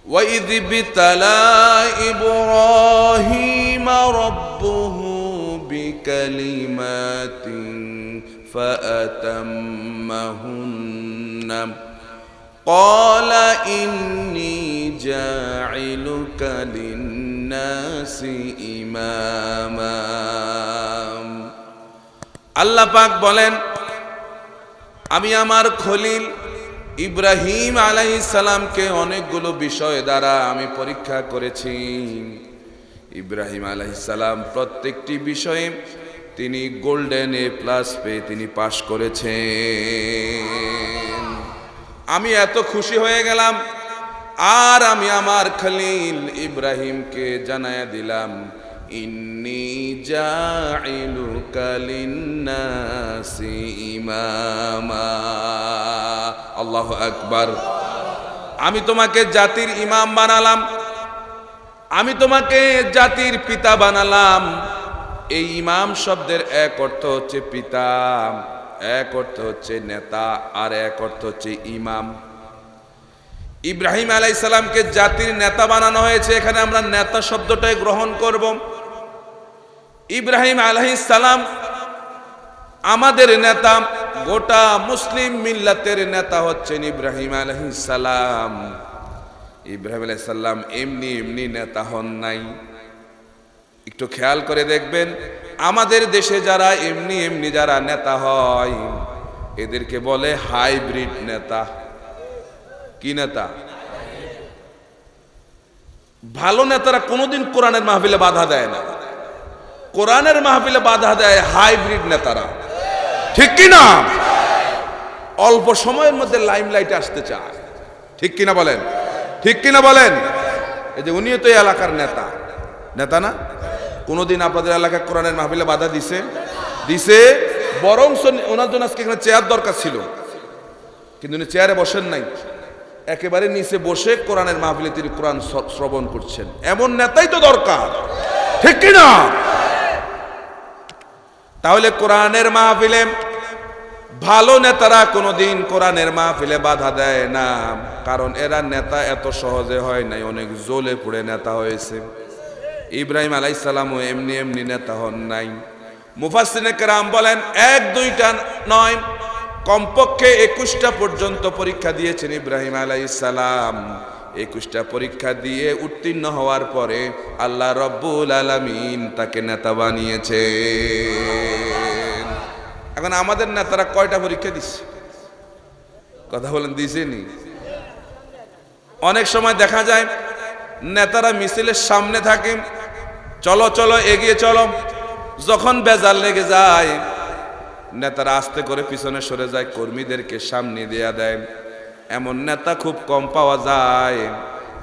وَإِذِ ابْتَلَى إِبْرَاهِيمَ رَبُّهُ بِكَلِمَاتٍ فَأَتَمَّهُنَّ قَالَ إِنِّي جَاعِلُكَ لِلنَّاسِ إِمَامًا। আল্লাহ পাক বলেন, আমি আমার খলিল ইব্রাহিম আলাইহিস সালামকে অনেকগুলো বিষয় দ্বারা আমি পরীক্ষা করেছি। ইব্রাহিম আলাইহিস সালাম প্রত্যেকটি বিষয়ে তিনি গোল্ডেন এ প্লাস পেয়ে তিনি পাশ করেছেন। আমি এত খুশি হয়ে গেলাম, আর আমি আমার খলিল ইব্রাহিমকে জানায়া দিলাম, ইন্নী জাইলুকা লিন্নাসি ইমামা। আল্লাহু আকবার। আমি তোমাকে জাতির ইমাম বানালাম, আমি তোমাকে জাতির পিতা বানালাম। এই ইমাম শব্দের এক অর্থ হচ্ছে পিতা, এক অর্থ হচ্ছে নেতা, আর এক অর্থ হচ্ছে ইমাম। ইব্রাহিম আলাইহিস সালামকে জাতির নেতা বানানো হয়েছে, এখানে আমরা নেতা শব্দটাই গ্রহণ করব। ইব্রাহিম আলাইহিস সালাম আমাদের নেতা, গোটা মুসলিম মিল্লাতের নেতা হচ্ছেন ইব্রাহিম আলাইহিস সালাম। ইব্রাহিম আলাইহিস সালাম এমনি এমনি নেতা হন নাই। একটু খেয়াল করে দেখবেন, আমাদের দেশে যারা এমনি এমনি যারা নেতা হয় এদেরকে বলে হাইব্রিড নেতা। কি নেতা? ভালো নেতারা কোনোদিন কোরআনের মাহফিলে বাধা দেয় না, কোরআনের মাহফিলে বাধা দেয় হাইব্রিড নেতারা। ঠিক কিনা? অল্প সময়ের মধ্যে লাইমলাইটে আসতে চায়। ঠিক কিনা বলেন? ঠিক কিনা বলেন? এই যে উনিও তো এই এলাকার নেতা, নেতা না? কোনোদিন আপনাদের এলাকায় কোরআনের মাহফিলে বাধা দিছে? দিছে। বরং ওনার জন্য আজকে এখানে চেয়ার দরকার ছিল, কিন্তু উনি চেয়ারে বসেন নাই, একেবারে নিচে বসে কোরআনের মাহফিলে তিনি কোরআন শ্রবণ করছেন। এমন নেতাই তো দরকার। ঠিক কিনা? তাহলে কোরআনের মাহফিলে ভালো নেতারা কোনোদিন কোরআনের মাহফিলে বাধা দেয় না, কারণ এরা নেতা এত সহজে হয় নাই, অনেক জ্বলে পুড়ে নেতা হয়েছে। ইব্রাহিম আলাইহিস সালামও এমনি এমনি নেতা হন নাই। মুফাসসিরিনে কেরাম বলেন, এক দুইটা নয়, কমপক্ষে 21টা পর্যন্ত পরীক্ষা দিয়েছেন ইব্রাহিম আলাইহিস সালাম। 21টা পরীক্ষা দিয়ে উত্তীর্ণ হওয়ার পরে আল্লাহ রব্বুল আলামিন তাকে নেতা বানিয়েছেন। এখন আমাদের নেতারা কয়টা পরীক্ষা দিচ্ছে? কথা বলেন, দিছেনি? অনেক সময় দেখা যায় নেতারা মিছিলের সামনে থাকে, চলো চলো এগিয়ে চলো, যখন বেজার লেগে যায় নেতারা আস্তে করে পিছনে সরে যায়, কর্মীদেরকে সামনে দেয়া দেয়। এমন নেতা খুব কম পাওয়া যায়,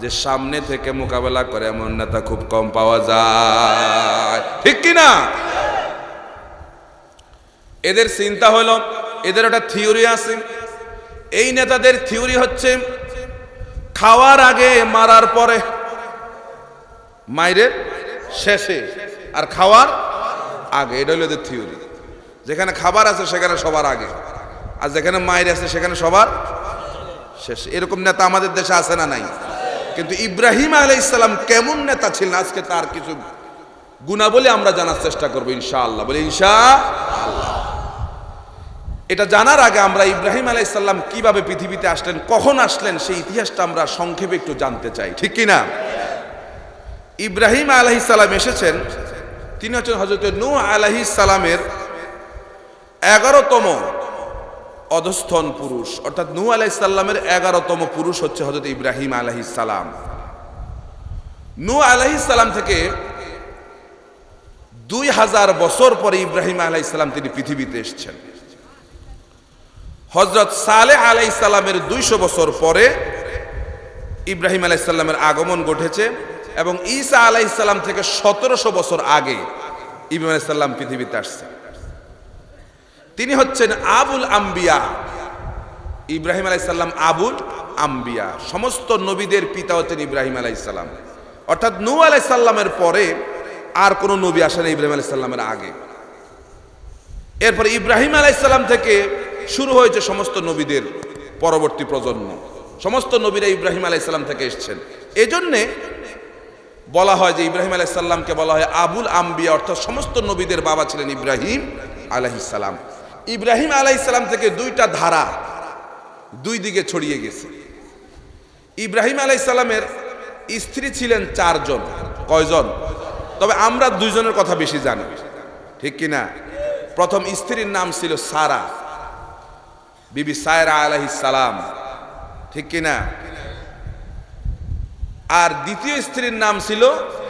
যে সামনে থেকে মোকাবেলা করে, এমন নেতা খুব কম পাওয়া যায়। ঠিক কিনা? এদের চিন্তা হলো, এদের একটা থিওরি আছে। এই নেতাদের থিওরি হচ্ছে খাওয়ার আগে মারার পরে, মাইরের শেষে আর খাওয়ার আগে। এটা হলো এদের থিওরি। যেখানে খাবার আছে সেখানে সবার আগে, আর যেখানে মায়ের আছে সেখানে সবার শেষে। এরকম নেতা আমাদের দেশে আছে না নাই? কিন্তু ইব্রাহিম আলাইহিস সালাম কেমন নেতা ছিলেন, আজকে তার কিছু গুণাবলী আমরা জানার চেষ্টা করব ইনশাআল্লাহ। বলি ইনশাআল্লাহ। এটা জানার আগে আমরা ইব্রাহিম আলাইহিস সালাম কিভাবে পৃথিবীতে আসলেন, কখন আসলেন, সেই ইতিহাসটা আমরা সংক্ষেপে একটু জানতে চাই। ঠিক কিনা? ইব্রাহিম আলাইহিস সালাম এসেছেন, তিনি হচ্ছেন হযরত নূহ আলাইহিস সালামের 11তম অধস্থন পুরুষ। অর্থাৎ নূহ আলাইহিস সালামের 11তম পুরুষ হচ্ছে হযরত ইব্রাহিম আলাইহিস সালাম। নূহ আলাইহিস সালাম থেকে 2000 বছর পরে ইব্রাহিম আলাইহিস সালাম তিনি পৃথিবীতে এসেছেন। হযরত সালেহ আলাইহিস সালামের 200 বছর পরে ইব্রাহিম আলাইহিস সালামের আগমন ঘটেছে, এবং ঈসা আলাইহিস সালাম থেকে 1700 বছর আগে ইব্রাহিম আলাইহিস সালাম পৃথিবীতে আসছেন। তিনি হচ্ছেন আবুল আম্বিয়া। ইব্রাহিম আলাইহিস সালাম আবুল আম্বিয়া, সমস্ত নবীদের পিতা হচ্ছেন ইব্রাহিম আলাইহিস সালাম। অর্থাৎ নূহ আলাইহিস সালামের পরে আর কোনো নবী আসেন ইব্রাহিম আলাইহিস সালামের আগে। এরপরে ইব্রাহিম আলাইহিস সালাম থেকে শুরু হয়েছে সমস্ত নবীদের পরবর্তী প্রজন্ম। সমস্ত নবীরা ইব্রাহিম আলাইহিস সালাম থেকে এসেছেন। এজন্যে বলা হয় যে ইব্রাহিম আলাইহিস সালামকে বলা হয় আবুল আম্বিয়া, অর্থাৎ সমস্ত নবীদের বাবা ছিলেন ইব্রাহিম আলাইহিস সালাম। ইব্রাহিম আলাইহিস সালাম থেকে দুইটা ধারা দুই দিকে ছড়িয়ে গেছে। ইব্রাহিম আলাইহিস সালামের স্ত্রী ছিলেন 4 জন। কয়জন? তবে আমরা 2 জনের কথা বেশি জানি, ঠিক কিনা? প্রথম স্ত্রীর নাম ছিল সারা, বিবি সায়রা আলাইহিস সালাম, ঠিক কিনা? আর দ্বিতীয় স্ত্রীর নাম ছিল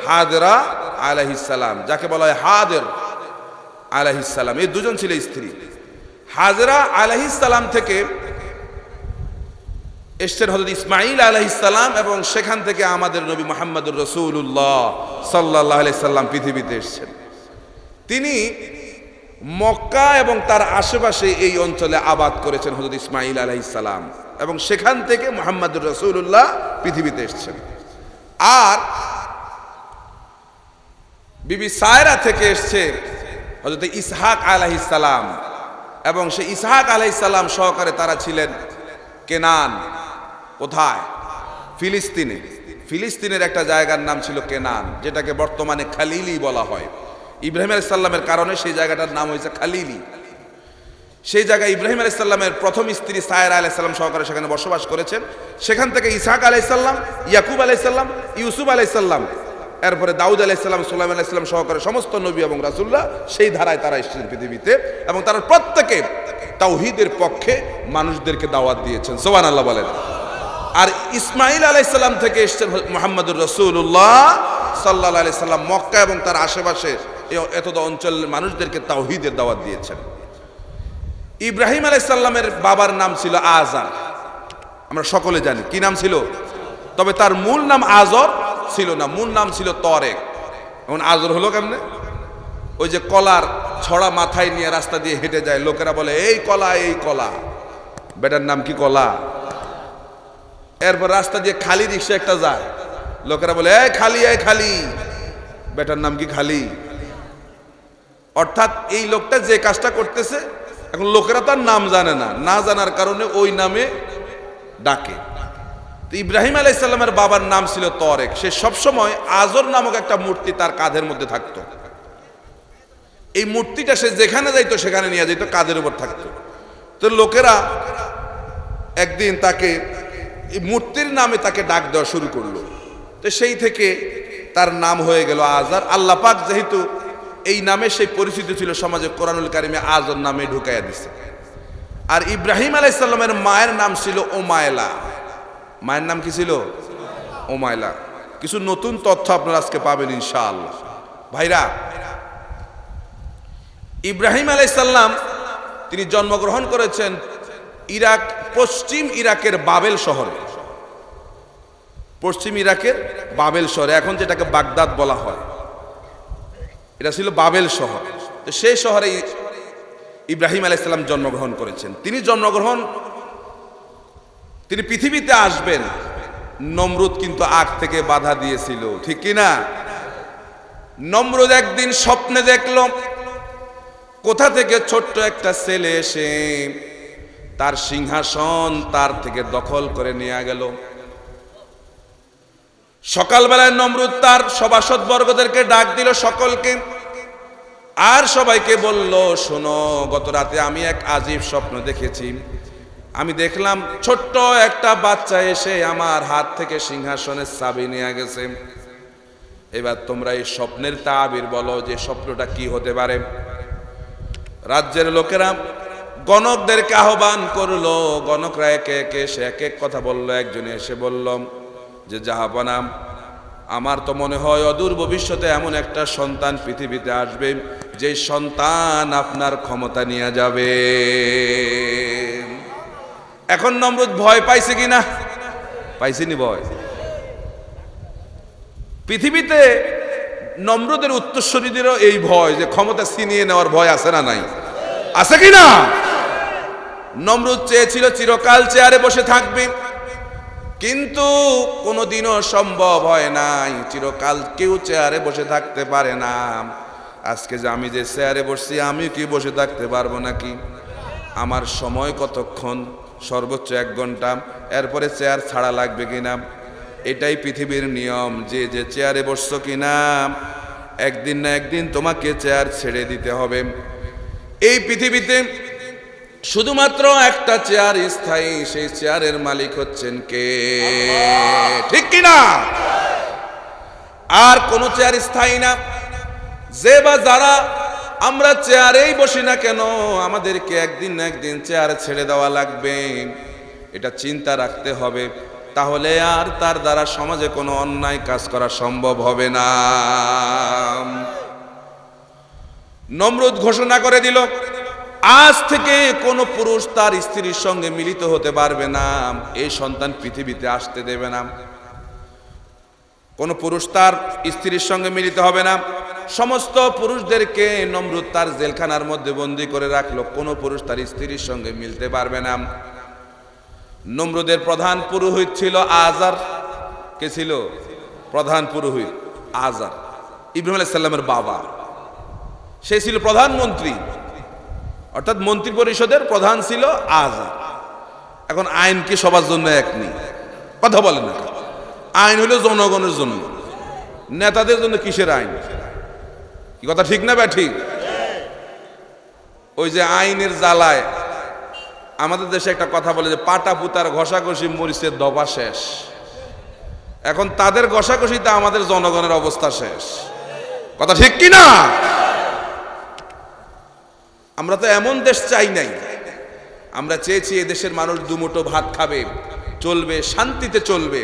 হাজরা আলাইহিস সালাম, যাকে বলা হয় হাজর আলাইহিস সালাম। এই 2 জন ছিল স্ত্রী। হাজরা আলাইহিস সালাম থেকে এসেছেন হযরত ইসমাঈল আলাইহিস সালাম, এবং সেখান থেকে আমাদের নবী মুহাম্মদুর রাসূলুল্লাহ সাল্লাল্লাহু আলাইহি সাল্লাম পৃথিবীতে এসেছেন। তিনি মক্কা এবং তার আশেপাশে এই অঞ্চলে আবাদ করেছেন হযরত ইসমাঈল আলাইহিস সালাম, এবং সেখান থেকে মুহাম্মদুর রাসূলুল্লাহ পৃথিবীতে এসেছেন। আর বিবি সায়রা থেকে এসেছে হযরত ইসহাক আলাইহিস সালাম, এবং সেই ইসহাক আলাইহিস সালাম সহকারে তারা ছিলেন কেনান। কোথায়? ফিলিস্তিনে। ফিলিস্তিনের একটা জায়গার নাম ছিল কেনান, যেটাকে বর্তমানে খালিলি বলা হয়। ইব্রাহিম আলাইহিস সালামের কারণে সেই জায়গাটার নাম হয়েছে খালিলি। সেই জায়গায় ইব্রাহিম আলাইহিস সালামের প্রথম স্ত্রী সায়রা আলাইহিস সালাম সহকারে সেখানে বসবাস করেছেন। সেখান থেকে ইসহাক আলাইহিস সালাম, ইয়াকুব আলাইহিস সালাম, ইউসুফ আলাইহিস সালাম, এরপরে দাউদ আলাইহিস সালাম, সুলাইমান আলাইহিস সালাম সহকারে সমস্ত নবী এবং রাসূলুল্লাহ সেই ধারায় তারা এসেছেন পৃথিবীতে, এবং তারা প্রত্যেকে তাওহীদের পক্ষে মানুষদেরকে দাওয়াত দিয়েছেন। সুবহানাল্লাহ বলেন। আর ইসমাঈল আলাইহিস সালাম থেকে এসেছেন মুহাম্মদুর রাসূলুল্লাহ সাল্লাল্লাহু আলাইহি সাল্লাম, মক্কা এবং তার আশেপাশে এতদ অঞ্চলের মানুষদেরকে তাওহীদের দাওয়াত দিয়েছেন। ইব্রাহিম আলাইহিস সালামের বাবার নাম ছিল আজার, আমরা সকলে জানি কি নাম ছিল, তবে তার মূল নাম আজর ছিল না, মূল নাম ছিল তরেক। এখন আজর হলো কেমনে? ওই যে কলার ছড়া মাথায় নিয়ে রাস্তা দিয়ে হেঁটে যায়, লোকেরা বলে এই কলা, এই কলা, বেটার নাম কি কলা। এরপর রাস্তা দিয়ে খালি রিক্সা একটা যায়, লোকেরা বলে এই খালি, এই খালি, বেটার নাম কি খালি। অর্থাৎ এই লোকটা যে কাজটা করতেছে, এখন লোকেরা তার নাম জানে না, না জানার কারণে ওই নামে ডাকে। তো ইব্রাহিম আলাইহিস সালামের বাবার নাম ছিল তরেক। সে সবসময় আজর নামক একটা মূর্তি তার কাঁধের মধ্যে থাকতো। এই মূর্তিটা সে যেখানে যাইতো সেখানে নিয়ে যাইতো, কাঁধের উপর থাকতো। তো লোকেরা একদিন তাকে এই মূর্তির নামে তাকে ডাক দেওয়া শুরু করলো। তো সেই থেকে তার নাম হয়ে গেল আজার। আল্লাহ পাক যেহেতু এই নামে সেই পরিচিত ছিল সমাজে, কোরআনুল কারিমে আজর নামে ঢুকাইয়া দিছে। আর ইব্রাহিম আলাইহিস সালামের মায়ের নাম ছিল উমাইলা। মায়ের নাম কি ছিল? উমাইলা। কিছু নতুন তথ্য আপনারা আজকে পাবেন ইনশাআল্লাহ। ভাইরা, ইব্রাহিম আলাইহিস সালাম তিনি জন্মগ্রহণ করেছেন ইরাক, পশ্চিম ইরাকের বাবেল শহরে। পশ্চিম ইরাকের বাবেল শহরে, এখন যেটাকে বাগদাদ বলা হয়, এটা ছিল বাবেল শহর। তো সেই শহরে ইব্রাহিম আলাইহিস সালাম জন্মগ্রহণ করেছেন। তিনি পৃথিবীতে আসবেন, নমরুদ কিন্তু আগ থেকে বাধা দিয়েছিল, ঠিক কি না? নমরুদ একদিন স্বপ্নে দেখল কোথা থেকে ছোট্ট একটা ছেলে এসে তার সিংহাসন তার থেকে দখল করে নিয়ে গেল। সকালবেলায় নমরুদ তার সভাসদ বর্গদেরকে ডাক দিল, সকলকে, আর সবাইকে বলল, শোনো, গত রাতে আমি এক আজীব স্বপ্ন দেখেছি। আমি দেখলাম ছোট্ট একটা বাচ্চা এসে আমার হাত থেকে সিংহাসনের চাবি নিয়ে গেছে। এবার তোমরা এই স্বপ্নের তাবির বলো যে স্বপ্নটা কি হতে পারে। রাজ্যের লোকেরা গণকদেরকে আহ্বান করলো। গণকরা একে একে এসে এক এক কথা বললো। একজনে এসে বলল যে জাহাপনা, আমার তো মনে হয় অদূর ভবিষ্যতে এমন একটা সন্তান পৃথিবীতে আসবে যে সন্তান আপনার ক্ষমতা নিয়ে যাবে। এখন নমরুদ ভয় পাইছে কিনা? পাইছেনি ভয়? পৃথিবীতে নমরুদের উত্তরসূরিদেরও এই ভয়, যে ক্ষমতা ছিনিয়ে নেওয়ার ভয় আছে না নাই? আছে কিনা? নমরুদ চেয়েছিল চিরকাল চেয়ারে বসে থাকবে, কিন্তু কোনোদিনও সম্ভব হয় নাই। চিরকাল কেউ চেয়ারে বসে থাকতে পারে না। আজকে যে আমি যে চেয়ারে বসছি, আমি কি বসে থাকতে পারবো নাকি? আমার সময় কতক্ষণ? সর্বোচ্চ 1 ঘন্টা, এরপরে চেয়ার ছাড়া লাগবে কিনা। এটাই পৃথিবীর নিয়ম, যে যে চেয়ারে বসছো কিনা একদিন না একদিন তোমাকে চেয়ার ছেড়ে দিতে হবে। এই পৃথিবীতে শুধুমাত্র একটা চেয়ার স্থায়ী, সেই চেয়ারের মালিক হচ্ছেন কে? ঠিক কিনা? আর কোন চেয়ার স্থায়ী না। যে বা যারা আমরা চেয়ারেই বসি না কেন, আমাদেরকে একদিন না একদিন চেয়ার ছেড়ে দেওয়া লাগবে, এটা চিন্তা রাখতে হবে। তাহলে আর তার দ্বারা সমাজে কোনো অন্যায় কাজ করা সম্ভব হবে না। নমরুদ ঘোষণা করে দিল, আজ থেকে কোনো পুরুষ তার স্ত্রীর সঙ্গে মিলিত হতে পারবে না, এই সন্তান পৃথিবীতে আসতে দেবে না। কোনো পুরুষ তার স্ত্রীর সঙ্গে মিলিত হবে না। সমস্ত পুরুষদেরকে নমরুদ তার জেলখানার মধ্যে বন্দী করে রাখলো, কোনো পুরুষ তার স্ত্রীর সঙ্গে মিলতে পারবে না। নমরুদের প্রধান পুরোহিত ছিল আজার। কে ছিল প্রধান পুরোহিত? আজার, ইব্রাহিম আলাইহিস সালামের বাবা। সে ছিল প্রধানমন্ত্রী, অর্থাৎ মন্ত্রী পরিষদের প্রধান ছিল আজার। এখন আইন কি সবার জন্য এক নেই? কথা বলেন না। আইন হলো জনগণের জন্য, নেতাদের জন্য কিসের আইন? কি কথা ঠিক না ঠিক? ওই যে আইনের জ্বালায় আমাদের দেশে একটা কথা বলে যে পাটা পুতার ঘষাঘষি মরিচের দফা শেষ। এখন তাদের ঘষাঘষিতে আমাদের জনগণের অবস্থা শেষ। কথা ঠিক কি না? আমরা তো এমন দেশ চাই নাই। আমরা চেয়েছি এদেশের মানুষ দুমুঠো ভাত খাবে, চলবে, শান্তিতে চলবে,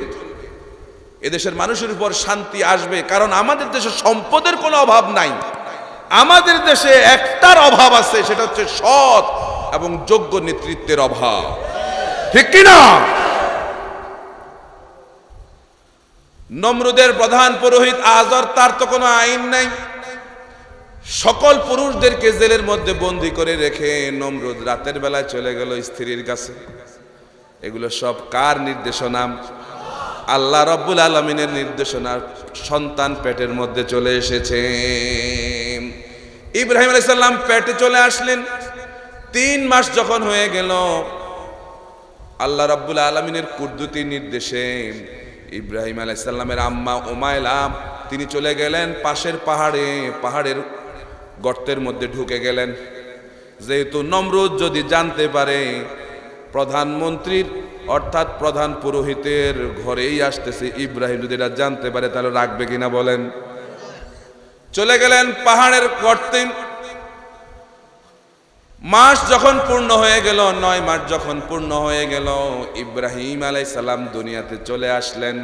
এদেশের মানুষের উপর শান্তি আসবে। কারণ আমাদের দেশে সম্পদের কোনো অভাব নাই, আমাদের দেশে একটার অভাব আছে, সেটা হচ্ছে সৎ এবং যোগ্য নেতৃত্বের অভাব। ঠিক কি না? নমরুদের প্রধান পুরোহিত আজর, তার তো কোনো আইন নাই। সকল পুরুষদেরকে জেলের মধ্যে বন্দী করে রেখে নমরুদ রাতের বেলায় চলে গেল স্ত্রীর কাছে। এগুলো সব কার নির্দেশনা? আল্লাহ রব্বুল আলামিনের নির্দেশনা। সন্তান পেটের মধ্যে চলে এসেছে। ইব্রাহিম আলাইহিস সালাম পেটে চলে আসলেন। 3 মাস যখন হয়ে গেল, আল্লাহ রব্বুল আলামিনের কুদরতি নির্দেশে ইব্রাহিম আলাইহিস সালামের আম্মা উমাইলা তিনি চলে গেলেন পাশের পাহাড়ের গর্তের মধ্যে ঢুকে গেলেন। যেহেতু নমরুদ যদি জানতে পারে প্রধানমন্ত্রীর অর্থাৎ প্রধান পুরোহিতের ঘরেই আসতেছে, ইব্রাহিম যদি এটা জানতে পারে তাহলে রাখবে কিনা বলেন? চলে গেলেন পাহাড়ের গর্তে। মাস যখন পূর্ণ হয়ে গেল, 9 মাস যখন পূর্ণ হয়ে গেল, ইব্রাহিম আলাইহিস সালাম দুনিয়াতে চলে আসলেন।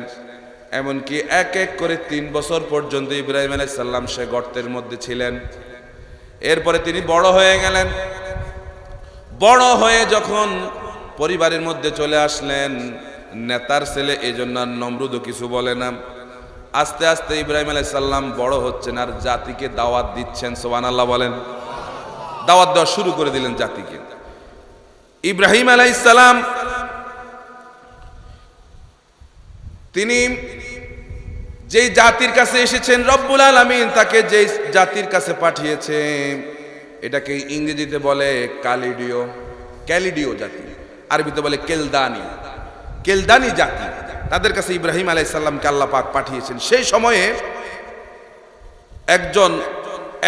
এমনকি এক এক করে 3 বছর পর্যন্ত ইব্রাহিম আলাইহিস সালাম সে গর্তের মধ্যে ছিলেন। এরপরে তিনি বড় হয়ে গেলেন। বড় হয়ে যখন পরিবারের মধ্যে চলে আসলেন, নেতার ছেলে, এই জন্য নমরুদও কিছু বলে না। আস্তে আস্তে ইব্রাহিম আলাইহিস সালাম বড় হচ্ছেন আর জাতিকে দাওয়াত দিচ্ছেন। সুবহানাল্লাহ বলেন। দাওয়াত দেওয়া শুরু করে দিলেন জাতিকে। ইব্রাহিম আলাইহিস সালাম তিনি যেই জাতির কাছে এসেছেন, রব্বুল আলামিন তাকে যেই জাতির কাছে পাঠিয়েছে, এটাকে ইংরেজিতে বলে ক্যালিডিও জাতি, আরবিতে বলে কেলদানি জাতি। তাদের কাছে ইব্রাহিম আলাইহিস সালামকে আল্লাহ পাক পাঠিয়েছেন। সেই সময়ে একজন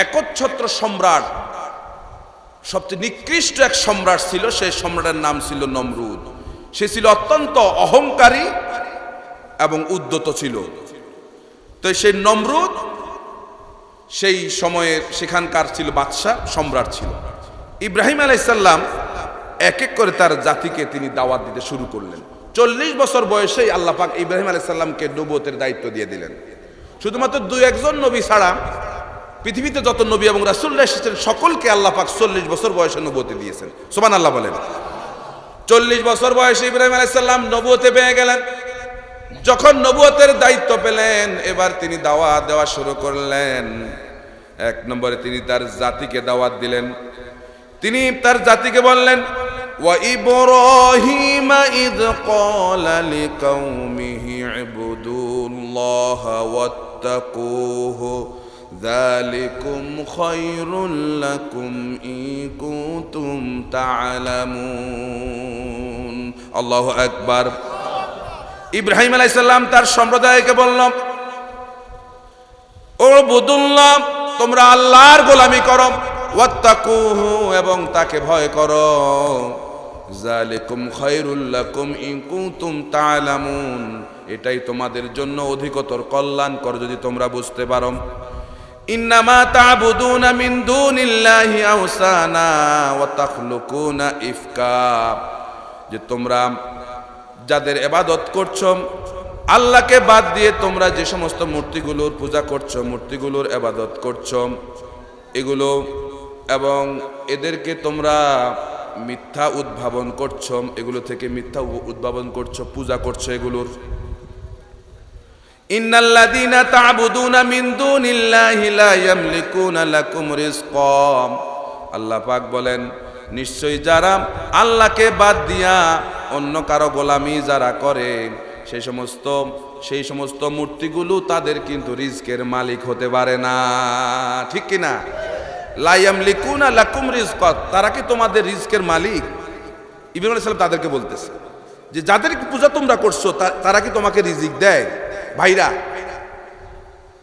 একচ্ছত্র সম্রাট, সবচেয়ে নিকৃষ্ট এক সম্রাট ছিল। সেই সম্রাটের নাম ছিল নমরুদ। সে ছিল অত্যন্ত অহংকারী এবং উদ্ধত ছিল। তো সেই নমরুদ সেই সময়ে সেখানকার ছিল বাদশাহ, সম্রাট ছিল। ইব্রাহিম আলাইহিস সালাম এক এক করে তার জাতিকে তিনি দাওয়াত দিতে শুরু করলেন। 40 বছর বয়সেই আল্লাহ পাক ইব্রাহিম আলাইহিস সালামকে নবুয়তের দায়িত্ব দিয়ে দিলেন। শুধুমাত্র 2-1 নবী ছাড়া পৃথিবীতে যত নবী এবং রাসূলরা এসেছেন সকলকে আল্লাহ পাক 40 বছর বয়সে নবুয়তি দিয়েছেন। সুবহানাল্লাহ বলেন। 40 বছর বয়সে ইব্রাহিম আলাইহিস সালাম নবুয়তে পেয়ে গেলেন। যখন নবুয়তের দায়িত্ব পেলেন, এবার তিনি দাওয়াত দেওয়া শুরু করলেন। 1 নম্বরে তিনি তার জাতিকে দাওয়াত দিলেন। তিনি তার জাতিকে বললেন, ওয়া ইব্রাহিম ইয ক্বালা লিকাওমিহি ইবুদুল্লাহা ওয়াত্তাকুহু যালিকুম খায়রুল লাকুম ইন কুনতুম তা'লামুন। আল্লাহু আকবার। ইব্রাহিম আলাইহিস সালাম তার সম্প্রদায়কে বলল, উবুদুল্লাহ, তোমরা আল্লাহর গোলামি করো, ওয়াত্তাকুহু, এবং তাকে ভয় করো, যালিকুম খায়রুল লাকুম ইন কুনতুম তা'লামুন, এটাই তোমাদের জন্য অধিকতর কল্যাণকর যদি তোমরা বুঝতে পারো। ইন্নামা তা'বুদুনা মিন দুনিল্লাহি আওসানা ওয়া তাখলুকুনা ইফকা, যে তোমরা যাদের ইবাদত করছো, আল্লাহকে বাদ দিয়ে তোমরা যে সমস্ত মূর্তিগুলোর পূজা করছো, মূর্তিগুলোর ইবাদত করছো, এগুলো এবং এদেরকে তোমরা মিথ্যা উদ্ভাবন করছো, এগুলো থেকে মিথ্যা উদ্ভাবন করছো, পূজা করছো এগুলোর। ইন্নাল্লাযীনা তা'বুদুনা মিন দুনিল্লাহি লা ইয়ামলিকুনা লাকুম রিজকা, আল্লাহ পাক বলেন, নিশ্চয়ই যারা আল্লাহকে বাদ দিয়া অন্য কারো গোলামি যারা করে, সেই সমস্ত মূর্তিগুলো তাদের কিন্তু রিজকের মালিক হতে পারে না। ঠিক কিনা? লা ইয়ামলিকুনা লাকুম রিজকা, তারা কি তোমাদের রিজকের মালিক? ইব্রাহিম আলাইহিস সালাম তাদেরকে বলতেছে যে যাদের পূজা তোমরা করছো তারা কি তোমাকে রিজিক দেয়? ভাইরা,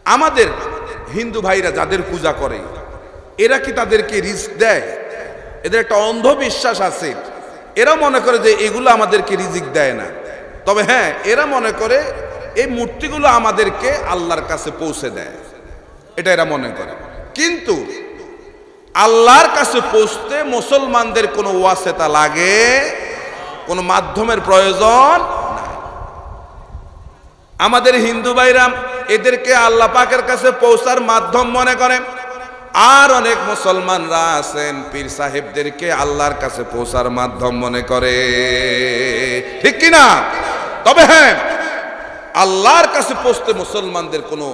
আমাদের হিন্দু ভাইরা যাদের পূজা করে, এরা কি তাদেরকে রিজিক দেয়? এদের একটা অন্ধবিশ্বাস আছে, এরা মনে করে যে এগুলো আমাদেরকে রিজিক দেয় না। তবে হ্যাঁ, এরা মনে করে এই মূর্তিগুলো আমাদেরকে আল্লাহর কাছে পৌঁছে দেয়, এটা এরা মনে করে। কিন্তু আল্লাহর কাছে পৌঁছতে মুসলমানদের কোনো ওয়াসিতা লাগে, কোনো মাধ্যমের প্রয়োজন নাই। আমাদের হিন্দু ভাইরা এদেরকে আল্লাহ পাকের কাছে পৌঁছার মাধ্যম মনে করে, আর অনেক মুসলমানরা আছেন পীর সাহেবদেরকে আল্লাহর কাছে পৌঁছার মাধ্যম মনে করে। ঠিক কিনা? তবে হ্যাঁ, আল্লাহর কাছে পৌঁছতে মুসলমানদের কোনো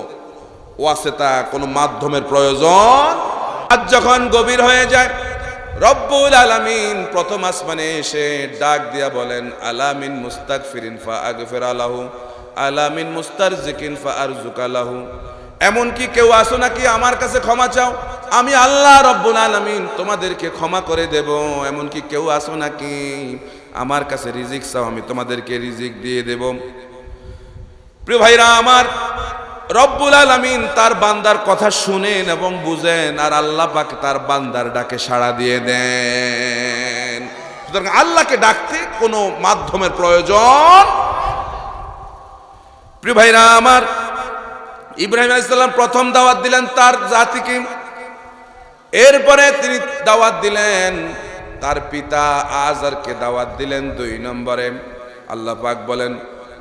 ওয়াসিতা, কোনো মাধ্যমের প্রয়োজন। আজ যখন গভীর হয়ে যায়, রব্বুল আলামিন প্রথম আসমানে এসে ডাক দিয়া বলেন, আলামিন মুস্তাগফিরিন ফাআগফির লাহু, আলামিন মুস্তারজিকিন ফাআরজুক লাহু, এমন কি কেউ আসো নাকি আমার কাছে ক্ষমা চাও, আমি আল্লাহ রব্বুল আলামিন তোমাদেরকে ক্ষমা করে দেব? এমন কি কেউ আসো নাকি আমার কাছে রিজিক চাও, আমি তোমাদেরকে রিজিক দিয়ে দেব? প্রিয় ভাইরা আমার, রব্বুল আলামিন তার বান্দার কথা শুনেন এবং বুঝেন, আর আল্লাহ পাক তার বান্দার ডাকে সাড়া দিয়ে দেন। সুতরাং আল্লাহকে ডাকতে কোনো মাধ্যমের প্রয়োজন। প্রিয় ভাইরা আমার, ইব্রাহিম আলাইহিস সালাম প্রথম দাওয়াত দিলেন তার জাতিকে, এরপরে তিনি দাওয়াত দিলেন তার পিতা আজরকে দাওয়াত দিলেন 2 নম্বরে। আল্লাহ পাক বলেন,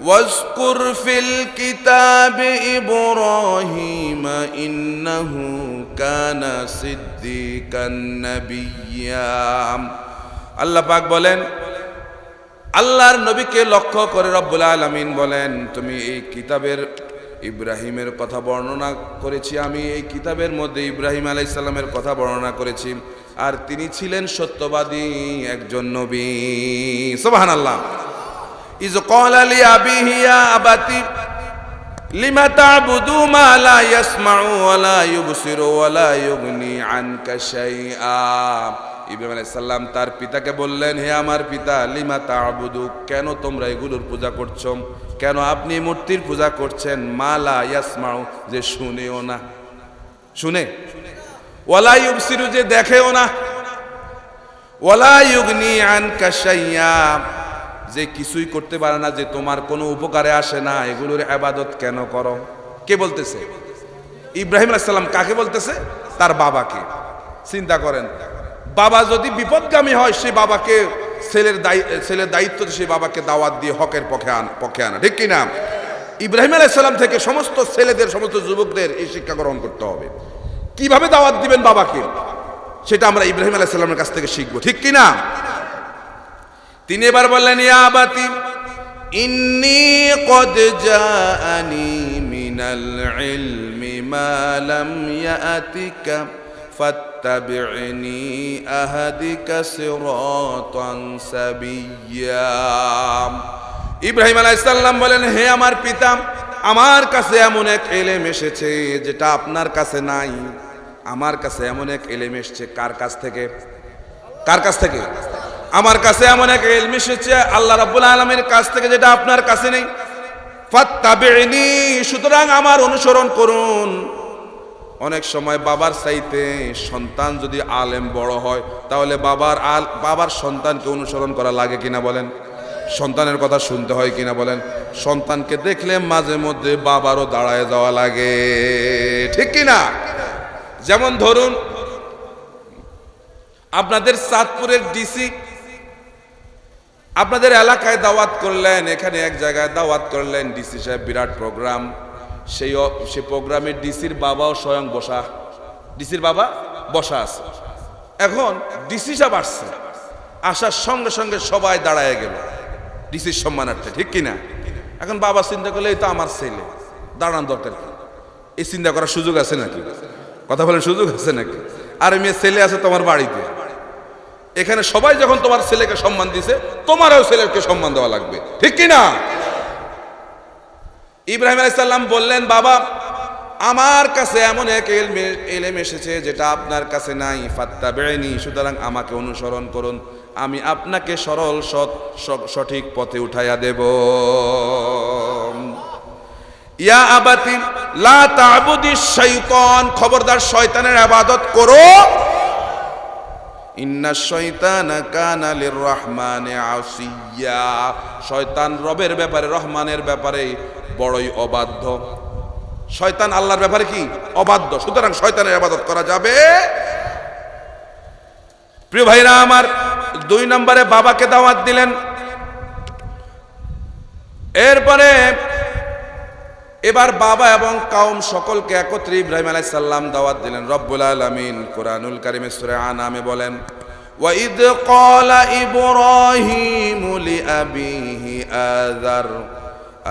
ওয়াজকুর ফিল কিতাবি ইব্রাহিম ইন্নাহু কানা সিদ্দিকান নাবিয়্যা। আল্লাহ পাক বলেন, আল্লাহর নবীকে লক্ষ্য করে রব্বুল আলামিন বলেন, তুমি এই কিতাবের ইব্রাহিমের কথা বর্ণনা করেছি, আমি এই কিতাবের মধ্যে ইব্রাহিম আলাইহিস সালামের কথা বর্ণনা করেছি, আর তিনি ছিলেন সত্যবাদী একজন নবী। সুবহানাল্লাহ। ইয ক্বালা লিআবিহি ইয়া আবাতি লিমা তা'বুদু মা লা ইয়াসমাউ ওয়া লা ইউবসিরু ওয়া লা ইউগনি আনকা শাইআ। ইব্রাহিম আলাইহিস সালাম তার পিতাকে বললেন, হে আমার পিতা, লিমা তা'বুদু, কেন তোমরা এগুলোর পূজা করছো, কেন আপনি মূর্তির পূজা করছেন? মা লা ইয়াসমাউ, যে শুনেও না, শুনে, ওয়ালা ইউবসিরু, যে দেখেও না, ওয়ালা ইউগনি আনকা শাইআ, যে কিছুই করতে পারে না, যে তোমার কোনো উপকারে আসে না, এগুলোর ইবাদত কেন করো? কে বলতেছে? ইব্রাহিম আলাইহিস সালাম কাকে বলতেছে? তার বাবাকে। চিন্তা করেন, বাবা যদি বিপদগামী হয়, সেই বাবাকে ছেলের দায়িত্ব, সেই বাবাকে দাওয়াত দিয়ে হকের পক্ষে আনা। ঠিক কিনা? ইব্রাহিম আলাইহিস সালাম থেকে সমস্ত ছেলেদের, সমস্ত যুবকদের এই শিক্ষা গ্রহণ করতে হবে। কিভাবে দাওয়াত দিবেন বাবাকে, সেটা আমরা ইব্রাহিম আলাইহিস সালামের কাছ থেকে শিখবো। ঠিক কিনা? তিনি এবার বললেন, ইয়া আবাতি ইন্নী ক্বাদ জাআনি মিনাল ইলমি মা লাম ইয়াতিকা ফাত্তাবি'নি আহাদিকা সিরাতান সাবিয়্যা। ইব্রাহিম আলাইহিস সালাম বলেন, হে আমার পিতা, আমার কাছে এমন এক ইলম এসেছে যেটা আপনার কাছে নাই। আমার কাছে এমন এক ইলম এসেছে। কার কাছ থেকে? কার কাছ থেকে? আমার কাছে এমন এক ইলম এসেছে আল্লাহ রাব্বুল আলামিনের কাছ থেকে, যেটা আপনার কাছে নেই। ফাত্তাবি'নি, সুতরাং আমার অনুসরণ করুন। অনেক সময় বাবার চাইতে সন্তান যদি আলেম বড় হয়, তাহলে বাবার সন্তানকে অনুসরণ করা লাগে কিনা বলেন? সন্তানের কথা শুনতে হয় কিনা বলেন? সন্তানকে দেখলে মাঝে মধ্যে বাবারও দাঁড়ায় যাওয়া লাগে, ঠিক কিনা? যেমন ধরুন, আপনাদের চাঁদপুরের ডিসি আপনাদের এলাকায় দাওয়াত করলেন, এখানে এক জায়গায় দাওয়াত করলেন, ডিসি সাহেব বিরাট প্রোগ্রাম। সেই প্রোগ্রামে ডিসির বাবাও স্বয়ং বসা, ডিসির বাবা বসা আছে। এখন ডিসি সাহেব আসছে, আসার সঙ্গে সঙ্গে সবাই দাঁড়ায় গেল ডিসির সম্মানার্থে, ঠিক কিনা? এখন বাবা চিন্তা করলে এই তো আমার ছেলে, দাঁড়ানোর দরকার কি? এই চিন্তা করার সুযোগ আছে নাকি? কথা বলেন, সুযোগ আছে নাকি? আর মেয়ে ছেলে আছে তোমার বাড়িতে, এখানে সবাই যখন তোমার ছেলেকে সম্মান দিছে, তোমারও ছেলেকে সম্মান দেওয়া লাগবে, ঠিক কিনা? ইব্রাহিম আলাইহিস সালাম বললেন, বাবা, আমার কাছে এমন এক ইলম এসেছে যেটা আপনার কাছে নাই। ফাত্তাবি'নি, সুতরাং আমাকে অনুসরণ করুন, আমি আপনাকে সরল সঠিক পথে উঠাইয়া দেব। ইয়া আবাতি লা তা'বুদিশ শাইতান, খবরদার শয়তানের ইবাদত করো। ইন্নাশ শাইতানা কানা লির-রাহমানি আসিয়া, শয়তান রবের ব্যাপারে, রহমানের ব্যাপারে বড়ই অবাধ্য। শয়তান আল্লাহর ব্যাপারে কি? অবাধ্য। সুতরাং শয়তানের ইবাদত করা যাবে। প্রিয় ভাইরা আমার, 2 নম্বরে বাবাকে দাওয়াত দিলেন। এরপরে এবার বাবা এবং কওম সকলকে একত্রে ইব্রাহিম আলাইহিস সালাম দাওয়াত দিলেন। রব্বুল আলামিন কুরআনুল কারীমে সূরা আনামে বলেন, ওয়া ইদ ক্বালা ইব্রাহিমু লিআবিহি আযার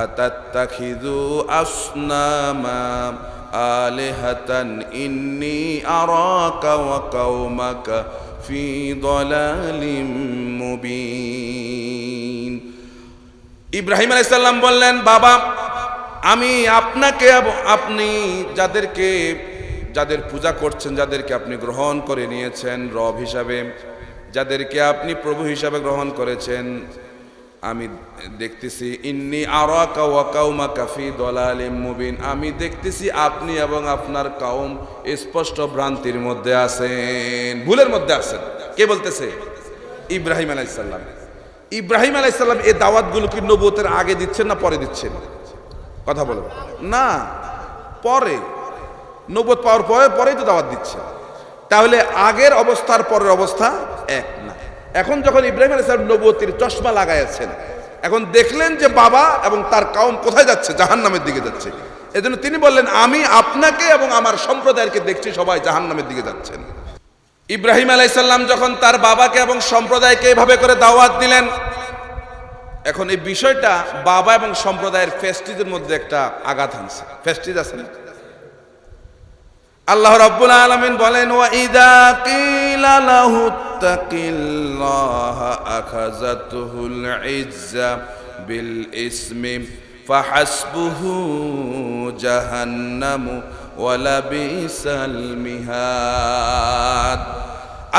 আতাত্তাখিযু আসনামা আলিহাতান ইন্নী আরাকা ওয়া কওমাকা ফি দালালিম মুবিন। ইব্রাহিম আলাইহিস সালাম বললেন, বাবা, আমি আপনাকে, আপনি যাদের পূজা করছেন, যাদেরকে আপনি গ্রহণ করে নিয়েছেন রব হিসাবে, যাদেরকে আপনি প্রভু হিসাবে গ্রহণ করেছেন, আমি দেখতেছি ইন্নী আরাকা ওয়া কওমাকা ফি দালালিম মুবিন, আমি দেখতেছি আপনি এবং আপনার কওম স্পষ্ট ভ্রান্তির মধ্যে আছেন, ভুলের মধ্যে আছেন। কে বলতেছে? ইব্রাহিম আলাইহিস সালাম। ইব্রাহিম আলাইহিস সালাম এই দাওয়াতগুলো কি নবুয়তের আগে দিচ্ছেন না পরে দিচ্ছেন? কথা বলো না, পরে। নবুয়ত পাওয়ার পরেই তো দাওয়াত দিচ্ছে। তাহলে আগের অবস্থার পরের অবস্থা এক না। এখন যখন ইব্রাহিম আলাইহিস সালাম নবুয়তের চশমা লাগাইছেন, এখন দেখলেন যে বাবা এবং তার কওম কোথায় যাচ্ছে? জাহান্নামের দিকে যাচ্ছে। এজন্য তিনি বললেন, আমি আপনাকে এবং আমার সম্প্রদায়কে দেখছি সবাই জাহান্নামের দিকে যাচ্ছেন। ইব্রাহিম আলাইহিস সালাম যখন তার বাবাকে এবং সম্প্রদায়কে এভাবে করে দাওয়াত দিলেন, এখন এই বিষয়টা বাবা এবং সম্প্রদায়ের ফেস্টিজের মধ্যে একটা আঘাত আনছে। ফেস্টিজ আছে না? আল্লাহ রাব্বুল আলামিন বলেন, ওয়া ইযা কিলা লাহু তাকিল্লাহা আখাযাতুহুল ইজ্জা বিল ইসমি ফাহাসবুহু জাহান্নামু ওয়া লাবিসাল মিহাদ।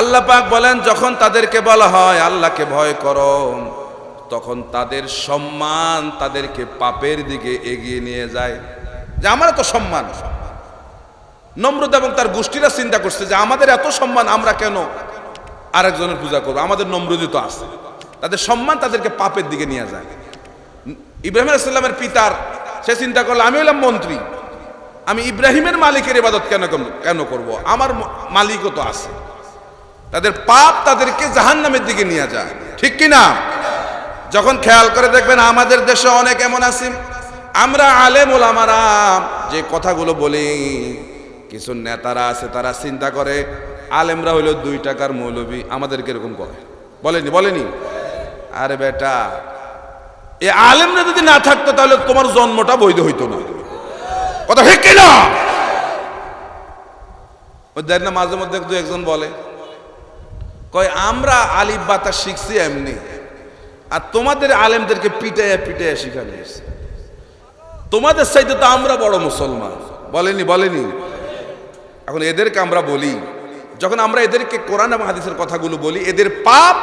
আল্লাহ পাক বলেন, যখন তাদেরকে বলা হয় আল্লাহকে ভয় করো, তখন তাদের সম্মান তাদেরকে পাপের দিকে এগিয়ে নিয়ে যায়। যে আমার এত সম্মান, নমরুদ এবং তার গোষ্ঠীরা চিন্তা করছে যে আমাদের এত সম্মান, আমরা কেন আরেকজনের পূজা করবো? আমাদের নমরুদই তো আছে। তাদের সম্মান তাদেরকে পাপের দিকে নিয়ে যায়। ইব্রাহিম আলাইহিস সালামের পিতার সে চিন্তা করলো, আমি হলাম মন্ত্রী, আমি ইব্রাহিমের মালিকের ইবাদত কেন করব? আমার মালিকও তো আছে। তাদের পাপ তাদেরকে জাহান্নামের দিকে নিয়ে যায়, ঠিক কিনা? যখন খেয়াল করে দেখবেন আমাদের দেশে অনেক এমন আছে, আমরা আলেম ওলামারা যে কথাগুলো বলি, কিছু নেতারা আছে তারা চিন্তা করে আলেমরা হইল 2 টাকার মৌলবি, আমাদেরকে এরকম করে। বলেনি? আরে বেটা, এই আলেমরা যদি না থাকতো তাহলে তোমার জন্মটা বৈধ হইতো না। কথা ঠিক কিনা? দেখ না, মাঝে মধ্যে 2-1 জন বলে, কয় আমরা আলিফ বাতা শিখছি এমনি, আর তোমাদের আলেমদেরকে পিটাইয়া পিটাইয়া শিখালিয়েছে। তোমাদের চাইতে তো আমরা বড় মুসলমান, বলেনি? এখন এদেরকে আমরা বলি, যখন আমরা এদেরকে কোরআন এবং হাদিসের কথাগুলো বলি, এদের পাপ,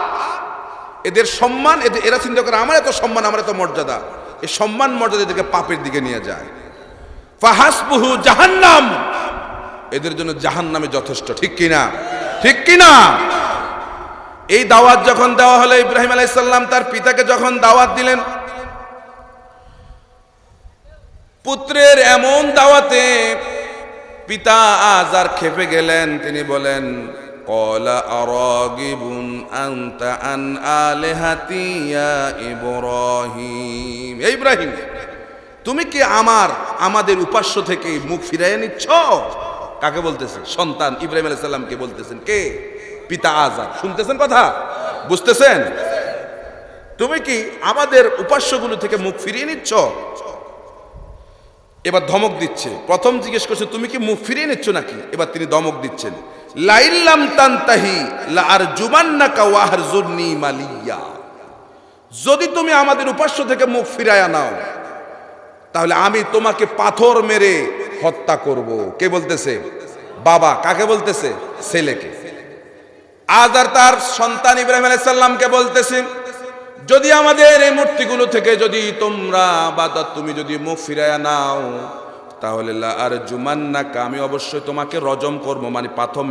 এদের সম্মান, এরা চিন্তা করে আমার এত সম্মান, আমার এত মর্যাদা, এই সম্মান মর্যাদা এদেরকে পাপের দিকে নিয়ে যায়। ফাহাসবুহু জাহান্নাম, এদের জন্য জাহান্নামে যথেষ্ট। ঠিক কিনা? এই দাওয়াত যখন দেওয়া হলো, ইব্রাহিম আলাইহিস সালাম তার পিতাকে যখন দাওয়াত দিলেন, পুত্রের এমন দাওয়াতে পিতা আযার খেপে গেলেন। তিনি বলেন, ক্বালা আরাগিবুন আনতা আন আলিহাতি ইয়া ইব্রাহিম। ইব্রাহিম, তুমি কি আমাদের উপাস্য থেকে মুখ ফিরাইয়া নিচ্ছ? কাকে বলতেছে? সন্তান ইব্রাহিম আলাইহিস সালামকে বলতেছেন। কে? পিতা আযার। শুনতেছেন কথা? বুঝতেছেন? তুমি কি আমাদের উপাস্যগুলো থেকে মুখ ফিরিয়ে নিচ্ছ? এবার ধমক দিচ্ছে। প্রথম জিজ্ঞেস করছে তুমি কি মুখ ফিরিয়ে নিচ্ছ নাকি? এবার তিনি ধমক দিচ্ছেন, লাইল্লাম তানতাহি লাআরজুমান্নাকা ওয়াহজুরনি মালিয়া। যদি তুমি আমাদের উপাস্য থেকে মুখ ফিরায়া নাও, তাহলে আমি তোমাকে পাথর মেরে হত্যা করব। কে বলতেছে? বাবা। কাকে বলতেছে? ছেলেকে। আযার তার সন্তান ইব্রাহিম আলাইহিস সালামকে বলতেছে, যদি আমাদের এই মূর্তিগুলো থেকে যদি তুমি যদি মুখ ফিরায়া নাও, তাহলে লাআরজুমান্নাকা, আমি অবশ্যই তোমাকে রজম করব, মানে পাথর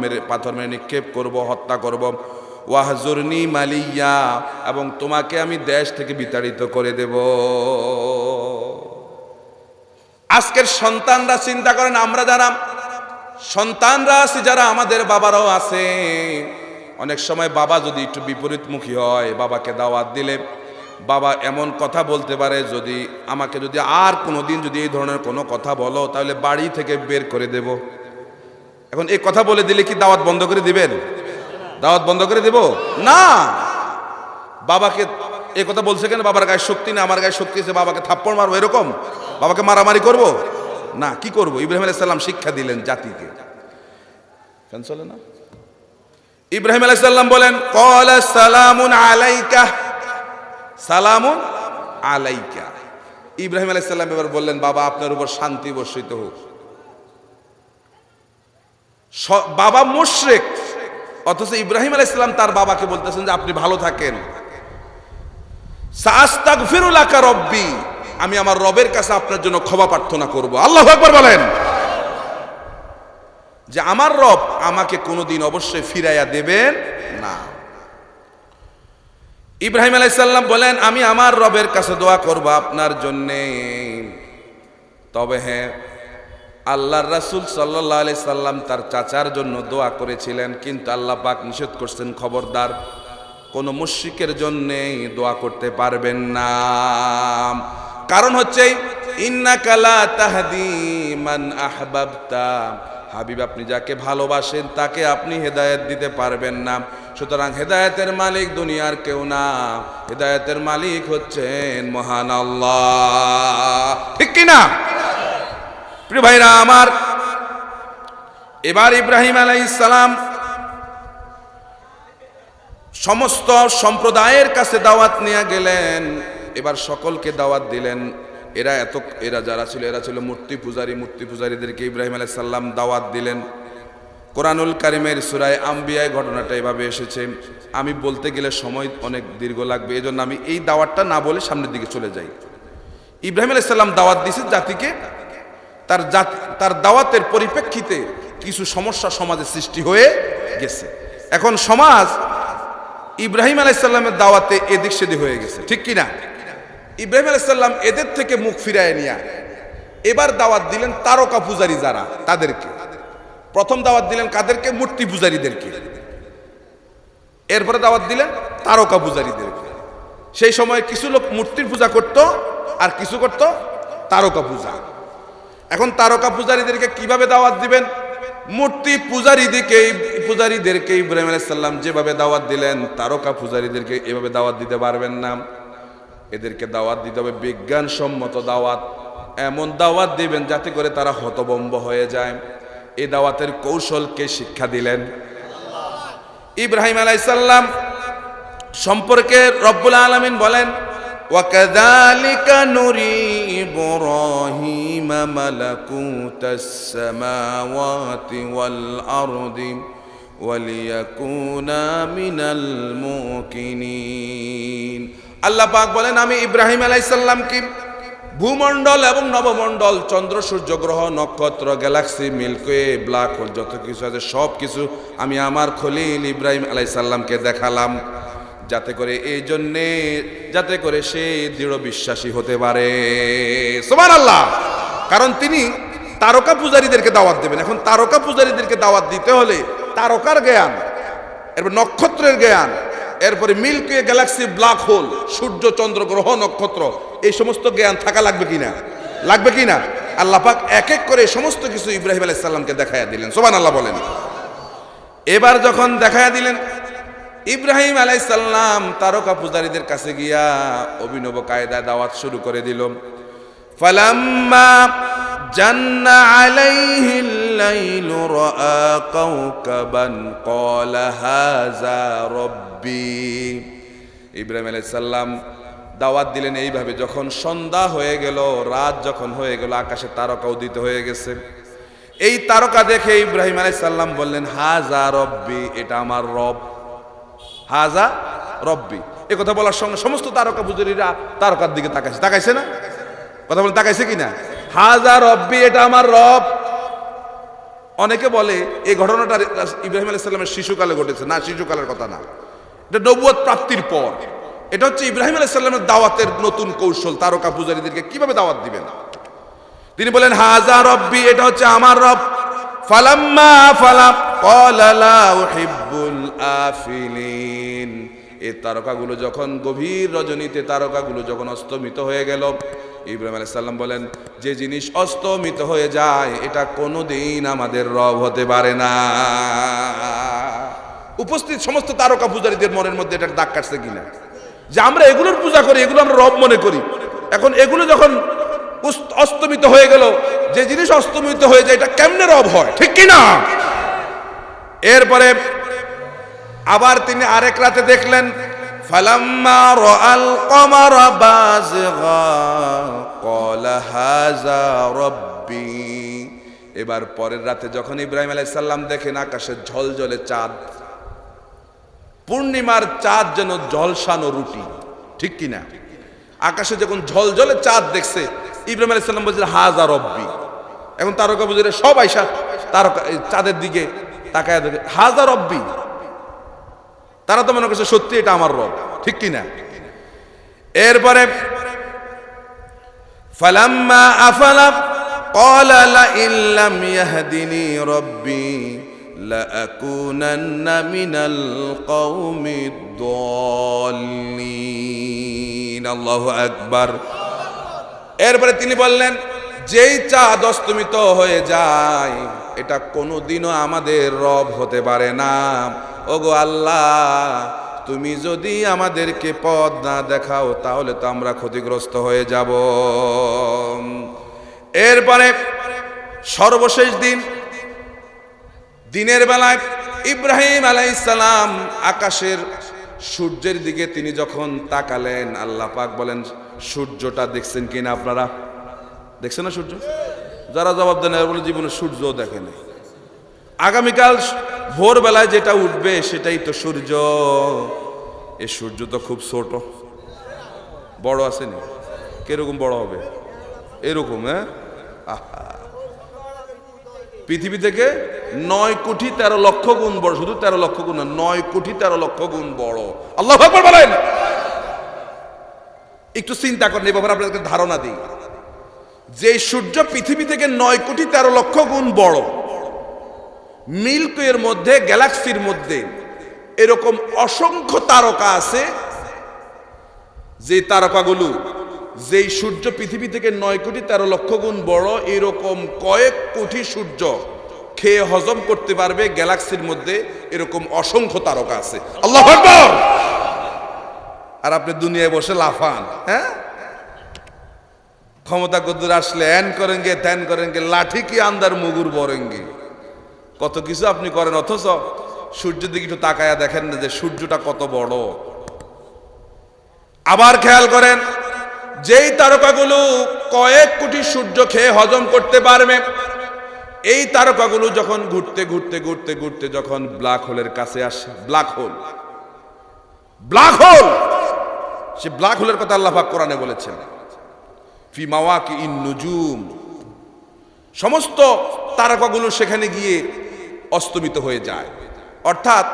মেরে নিক্ষেপ করব, হত্যা করব। ওয়াহজুরনি মালিয়া, এবং তোমাকে আমি দেশ থেকে বিতাড়িত করে দেব। আজকের সন্তানরা চিন্তা করেন, আমরা যারা সন্তানরা আছি, যারা আমাদের বাবারাও আছে, অনেক সময় বাবা যদি একটু বিপরীতমুখী হয়, বাবাকে দাওয়াত দিলে বাবা এমন কথা বলতে পারে, যদি আমাকে যদি আর কোনোদিন যদি এই ধরনের কোনো কথা বলো, তাহলে বাড়ি থেকে বের করে দেব। এখন এই কথা বলে দিলে কি দাওয়াত বন্ধ করে দিবেন? দাওয়াত বন্ধ করে দেব না। বাবাকে এই কথা বলছে কেন? বাবার গায়ে শক্তি না, আমার গায়ে শক্তি আছে, বাবাকে থাপ্পড় মারবো এরকম? বাবাকে মারামারি করব না। কি করব? ইব্রাহিম আলাইহিস সালাম শিক্ষা দিলেন জাতিকে। কেন চলে না? ইব্রাহিম আলাইহিস সালাম বলেন, ক্বালা সালামুন আলাইকা, সালামুন আলাইকা। ইব্রাহিম আলাইহিস সালাম এবার বললেন, বাবা আপনার উপর শান্তি বর্ষিত হোক। বাবা মুশরিক, অথচ ইব্রাহিম আলাইহিস সালাম তার বাবাকে বলতেছেন যে আপনি ভালো থাকেন। সাআস্তাগফিরু লাকা রব্বি, আমি আমার রবের কাছে আপনার জন্য ক্ষমা প্রার্থনা করব। আল্লাহু আকবার বলেন। যে আমার রব আমাকে কোনোদিন অবশ্যই ফিরাইয়া দেবেন না। ইব্রাহিম আলাইহিস সালাম বলেন, আমি আমার রবের কাছে দোয়া করব আপনার জন্যে। তবে হ্যাঁ, আল্লাহর রাসূল সাল্লাল্লাহু আলাইহি সাল্লাম তার চাচার জন্য দোয়া করেছিলেন, কিন্তু আল্লাহ পাক নিষেধ করছেন, খবরদার কোন মুশরিকের জন্যে দোয়া করতে পারবেন না। কারণ হচ্ছে, ইন্নাকা লা তাহদি মান আহবাবতা, হাবিব আপনি যাকে ভালোবাসেন তাকে আপনি হেদায়েত দিতে পারবেন না। সুতরাং হেদায়েতের মালিক দুনিয়ার কেউ না, হেদায়েতের মালিক হচ্ছেন মহান আল্লাহ। ঠিক কিনা? প্রিয় ভাইরা আমার, এবার ইব্রাহিম আলাইহিস সালাম সমস্ত সম্প্রদায়ের কাছে দাওয়াত নিয়ে গেলেন। এবার সকলকে দাওয়াত দিলেন। এরা যারা ছিল, এরা ছিল মূর্তি পূজারীদেরকে ইব্রাহিম আলাইহিস সালাম দাওয়াত দিলেন। কোরআনুল কারিমের সূরা আম্বিয়ায় ঘটনাটা এভাবে এসেছে। আমি বলতে গেলে সময় অনেক দীর্ঘ লাগবে, এজন্য আমি এই দাওয়াতটা না বলে সামনের দিকে চলে যাই। ইব্রাহিম আলাইহিস সালাম দাওয়াত দিয়েছেন জাতিকে। তার দাওয়াতের পরিপ্রেক্ষিতে কিছু সমস্যা সমাজে সৃষ্টি হয়ে গেছে। এখন সমাজ ইব্রাহিম আলাইহিস সালামের দাওয়াতে এদিক সেদিক হয়ে গেছে। ঠিক কিনা? ইব্রাহিম আলাইহিস সালাম এদের থেকে মুখ ফিরায় নিয়ে এবার দাওয়াত দিলেন তারকা পূজারী যারা, তাদেরকে। প্রথম দাওয়াত দিলেন কাদেরকে? মূর্তি পূজারীদেরকে। এরপরে দাওয়াত দিলেন তারকা পূজারীদেরকে। সেই সময় কিছু লোক মূর্তির পূজা করত, আর কিছু করত তারকা পূজা। এখন তারকা পূজারীদেরকে কিভাবে দাওয়াত দিবেন? মূর্তি পূজারীদেরকে ইব্রাহিম আলাইহিস সালাম যেভাবে দাওয়াত দিলেন, তারকা পূজারীদেরকে এভাবে দাওয়াত দিতে পারবেন না। এদেরকে দাওয়াত দিতে হবে বিজ্ঞানসম্মত দাওয়াত, এমন দাওয়াত দিবেন যাতে করে তারা হতভম্ব হয়ে যায়। এই দাওয়াতের কৌশলকে শিক্ষা দিলেন ইব্রাহিম আলাইহিস সালাম। সম্পর্কে রব্বুল আলামিন বলেন, وَكَذَلِكَ نُرِي إِبْرَاهِيمَ مَلَكُوتَ السَّمَاوَاتِ وَالْأَرْضِ وَلِيَكُونَ مِنَ الْمُوقِنِينَ। আল্লাহ পাক বলেন, আমি ইব্রাহিম আলাইহিস সালামকে ভূমণ্ডল এবং নবমণ্ডল, চন্দ্র সূর্য গ্রহ নক্ষত্র galaxy milky way black hole যত কিছু আছে সব কিছু আমি আমার খলিল ইব্রাহিম আলাইহিস সালামকে দেখালাম, যাতে করে এই জন্যে যাতে করে সে দৃঢ় বিশ্বাসী হতে পারে। সুবহানাল্লাহ। কারণ তিনি তারকা পূজারীদেরকে দাওয়াত দেবেন। এখন তারকা পূজারীদেরকে দাওয়াত দিতে হলে তারকার জ্ঞান, এরপর নক্ষত্রের জ্ঞান, এরপরে milky way galaxy black hole সূর্য চন্দ্র গ্রহ নক্ষত্র এই সমস্ত জ্ঞান থাকা লাগবে কিনা? লাগবে কিনা? আল্লাহ পাক এক এক করে সমস্ত কিছু ইব্রাহিম আলাইহিস সালামকে দেখায়া দিলেন। সুবহানাল্লাহ বলেন। এবার যখন দেখায়া দিলেন, ইব্রাহিম আলাইহিস সালাম তারকা পূজারীদের কাছে গিয়া অভিনব কায়দায় দাওয়াত শুরু করে দিল। ফালাম্মা জান্না আলাইহিল লাইলু রাআ কাওকাবান ক্বালা হাযা রাব্বি। ইব্রাহিম আলাইহিস সালাম দাওয়াত দিলেন এইভাবে, যখন সন্ধ্যা হয়ে গেল, রাত যখন হয়ে গেল, আকাশে তারকা উদিত হয়ে গেছে। এই তারকা দেখে ইব্রাহিম আলাইহিস সালাম বললেন, হাযা রব্বি, এটা আমার রব। হাযা রব্বি, এই কথা বলার সঙ্গে সমস্ত তারকা পূজারীরা তারকার দিকে তাকাইছে। তাকাইছে না? কথা বলে তাকাইছে কিনা? হাযা রব্বি, এটা আমার রব। অনেকে বলে এই ঘটনাটা ইব্রাহিম আলাইহিস সালামের শিশুকালে ঘটেছে। না, শিশুকালের কথা না, এটা নবুয়ত প্রাপ্তির পর। এটা হচ্ছে ইব্রাহিম আলাইহিস সালামের দাওয়াতের নতুন কৌশল, তারকা পূজারীদেরকে কিভাবে দাওয়াত দিবেন। তিনি বলেন, হাযা রব্বি, এটা হচ্ছে আমার রব। ফালাম্মা আফালা ক্বালা লা উহিব্বুল আফিলিন। এই তারকাগুলো যখন গভীর রজনীতে তারকাগুলো যখন অস্তমিত হয়ে গেল, ইব্রাহিম আলাইহিস সালাম বলেন, যে জিনিস অস্তমিত হয়ে যায় এটা কোনোদিন আমাদের রব হতে পারে না। উপস্থিত সমস্ত তারকা পূজারীদের মনের মধ্যে এটা দাগ কাটছে কিনা, যে আমরা এগুলোর পূজা করি, এগুলো আমরা রব মনে করি। এখন এগুলো যখন অস্তমিত হয়ে গেল, যে জিনিস অস্তমিত হয়ে যায় এটা কেমনে রব হয়, ঠিক কিনা? এরপরে আবার তিনি আরেক রাতে দেখলেন, ফালাম্মা রাআল কমারা বাযিগা ক্বালা হাযা রাব্বি। এবার পরের রাতে যখন ইব্রাহিম আলাইহিস সালাম দেখেন আকাশে ঝলঝলে চাঁদ, পূর্ণিমার চাঁদ যেন ঝলসানো রুটি, ঠিক কিনা? আকাশে যখন ঝলঝলে চাঁদ দেখছে, ইব্রাহিম আলাইহিস সালাম বলছেন, হাযা রব্বি। এখন তারকা পূজারীরা সব আইসা তারকা চাঁদের দিকে তাকায় দেখে, হাযা রব্বি। তারা তো মনে করছে সত্যি এটা আমার রব, ঠিক কিনা? এরপরে ফালাম্মা আফালা ক্বালা লা ইল্লাম ইয়াহদিনি রব্বি লাআকুনান্না মিনাল কওমিদ দাল্লিন। আল্লাহু আকবার। এরপরে তিনি বললেন, যেই চাঁদ অস্তমিত হয়ে যায় এটা কোনোদিনও আমাদের রব হতে পারে না। ওগো আল্লাহ, তুমি যদি আমাদেরকে পথ না দেখাও তাহলে তো আমরা ক্ষতিগ্রস্ত হয়ে যাব। এরপরে সর্বশেষ দিনের বেলায় ইব্রাহিম আলাইহিস সালাম আকাশের সূর্যের দিকে তিনি যখন তাকালেন, আল্লাহ পাক বলেন, সূর্যটা দেখছেন কিনা আপনারা? দেখছেন না সূর্য? যারা জবাব দেন বলে জীবনে সূর্যও দেখেন। আগামীকাল ভোরবেলায় যেটা উঠবে সেটাই তো সূর্য। এই সূর্য তো খুব ছোট, বড় আসেনি। কিরকম বড় হবে? এরকম, হ্যাঁ। পৃথিবী থেকে 9 কোটি 13 লক্ষ গুণ বড়। শুধু 13 লক্ষ গুণ না, 9 কোটি 13 লক্ষ গুণ বড়। আল্লাহু আকবার বলেন। একটু চিন্তা করেন, এই ব্যাপারে আপনাদেরকে ধারণা দিই যে সূর্য পৃথিবী থেকে 9 কোটি 13 লক্ষ গুণ বড়। মিল্কি ওয়ের মধ্যে, গ্যালাক্সির মধ্যে এরকম অসংখ্য তারকা আছে, যে তারকাগুলো, যেই সূর্য পৃথিবী থেকে 9 কোটি 13 লক্ষ গুণ বড়, এরকম কয়েক কোটি সূর্য খেয়ে হজম করতে পারবে। গ্যালাক্সির মধ্যে এরকম অসংখ্য তারকা আছে। আল্লাহু আকবার। আর আপনি দুনিয়ায় বসে লাফান, হ্যাঁ? ক্ষমতা কদ্দুর আসলে এন করেনগে ত্যান করেনগে, লাঠি কি আন্দার মুগুর বরেঙ্গে, কত কিছু আপনি করেন। অথচ সূর্যের দিকে একটু তাকায়া দেখেন না যে সূর্যটা কত বড়। আবার খেয়াল করেন, যেই তারকাগুলো কয়েক কোটি সূর্য খেয়ে হজম করতে পারবে, এই তারকাগুলো যখন ঘুরতে ঘুরতে ঘুরতে ঘুরতে যখন ব্ল্যাক হোলের কাছে আসে, ব্ল্যাক হোল, সে ব্ল্যাক হোলের কথা আল্লাহ পাক কোরআনে বলেছেন, ফি মাওয়াকিন নুজুম, সমস্ত তারকাগুলো সেখানে গিয়ে অস্তমিত হয়ে যায়। অর্থাৎ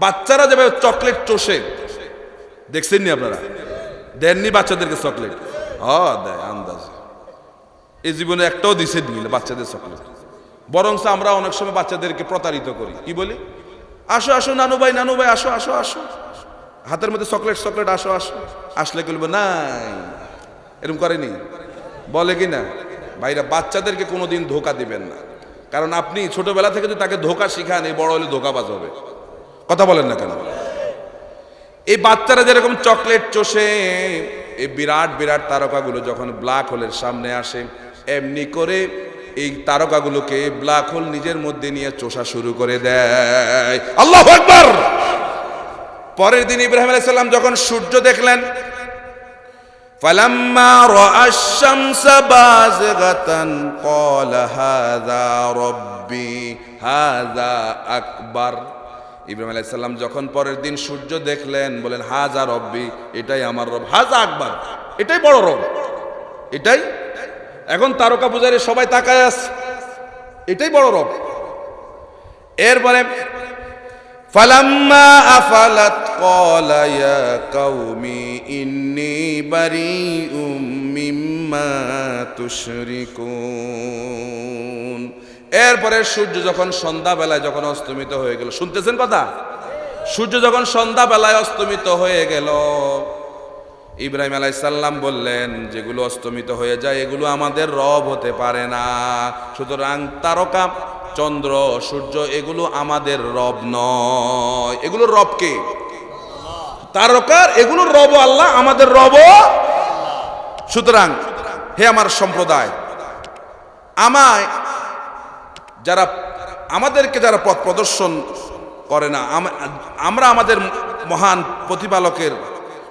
বাচ্চারা যেভাবে চকলেট চষে, দেখছেন নি আপনারা? দেননি বাচ্চাদেরকে চকলেট? দেয় আন্দাজে, এই জীবনে একটাও দিছে দিল বাচ্চাদের চকলেট। বরং আমরা অনেক সময় বাচ্চাদেরকে প্রতারিত করি, কি বলি, আসো আসো নানু ভাই আসো আসো আসো, হাতের মধ্যে চকলেট চকলেট, আসো আসো, আসলে বলবো নাই, এরকম করেনি, বলে কি না? ভাইরা, বাচ্চাদেরকে কোনোদিন ধোকা দিবেন না, কারণ আপনি ছোটবেলা থেকে যদি তাকে ধোকা শিখান, এই বড় হলে ধোকাবাজ হবে। কথা বলেন না কেন? এই বাচ্চারা যেরকম চকলেট চষে, এই বিরাট বিরাট তারকাগুলো যখন ব্ল্যাক হোলের সামনে আসে, এমনি করে এই তারকাগুলোকে ব্ল্যাক হোল নিজের মধ্যে নিয়ে চষা শুরু করে দেয়। আল্লাহু আকবার। পরের দিন ইব্রাহিম আলাইহিস সালাম যখন সূর্য দেখলেন, ফালাম্মা রাআশ শামসা বাযিগাতান ক্বালা হাযা রাব্বি হাযা আকবার। ইব্রাহিম আলাইহিস সালাম যখন পরের দিন সূর্য দেখলেন, বলেন হাযা রব্বি, এটাই আমার রব, হাযা আকবার, এটাই বড় রব, এটাই। এখন তারকা পূজারী সবাই তাকায় আছে, এটাই বড় রব। এরপরে ফালাম্মা আফালাত ক্বালা ইয়া কওমি ইন্নী বারিউম মিম্মা তুশরিকুন। এরপরে সূর্য যখন সন্ধ্যাবেলায় যখন অস্তমিত হয়ে গেল, শুনতেছেন কথা? সূর্য যখন সন্ধ্যাবেলায় অস্তমিত হয়ে গেল, ইব্রাহিম আলাইহিস সালাম বললেন, যেগুলো অস্তমিত হয়ে যায় এগুলো আমাদের রব হতে পারে না, সুতরাং তারকা, চন্দ্র, সূর্য এগুলো আমাদের রব নয়। এগুলোর রব কে? তারকার, এগুলোর রব আল্লাহ, আমাদের রব। সুতরাং হে আমার সম্প্রদায়, আমাদেরকে যারা পথ প্রদর্শন করে না, আমরা আমাদের মহান প্রতিপালকের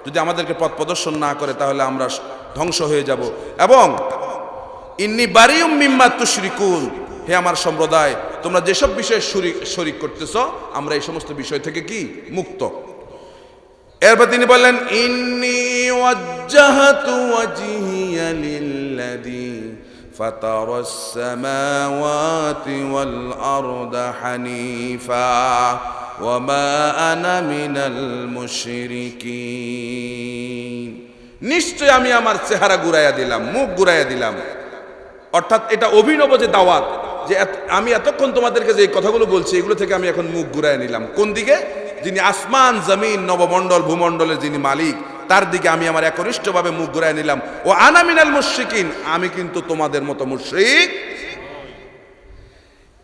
যদি আমাদেরকে পথ প্রদর্শন না করে, তাহলে আমরা ধ্বংস হয়ে যাব। এবং ইন্নী বারিউম মিম্মা তুশরিকুন, হে আমার সম্প্রদায়, তোমরা যেসব বিষয়ে শরীক করতেছ, আমরা এই সমস্ত বিষয় থেকে কি মুক্ত। এরপর তিনি বললেন, ইন্নী ওয়াজ্জাহতু ওয়াজহিয়া লিল্লাযী ফাতারাস সামাওয়াতি ওয়াল আরদা হানিফা ওয়া মা আনা মিনাল মুশরিকিন। নিশ্চয় আমি আমার চেহারা ঘুরাইয়া দিলাম, মুখ ঘুরাইয়া দিলাম। অর্থাৎ এটা অভিনব যে দাওয়াত, যে আমি এতক্ষণ তোমাদেরকে যে কথাগুলো বলছি, এগুলো থেকে আমি এখন মুখ ঘুরাইয়া নিলাম। কোন দিকে? যিনি আসমান জমিন নবমণ্ডল ভূমণ্ডলের যিনি মালিক, তার দিকে আমি আমার একনিষ্ঠভাবে মুখ ঘুরাইয়া নিলাম। ও আনা মিনাল মুশরিকিন, আমি কিন্তু তোমাদের মতো মুশরিক।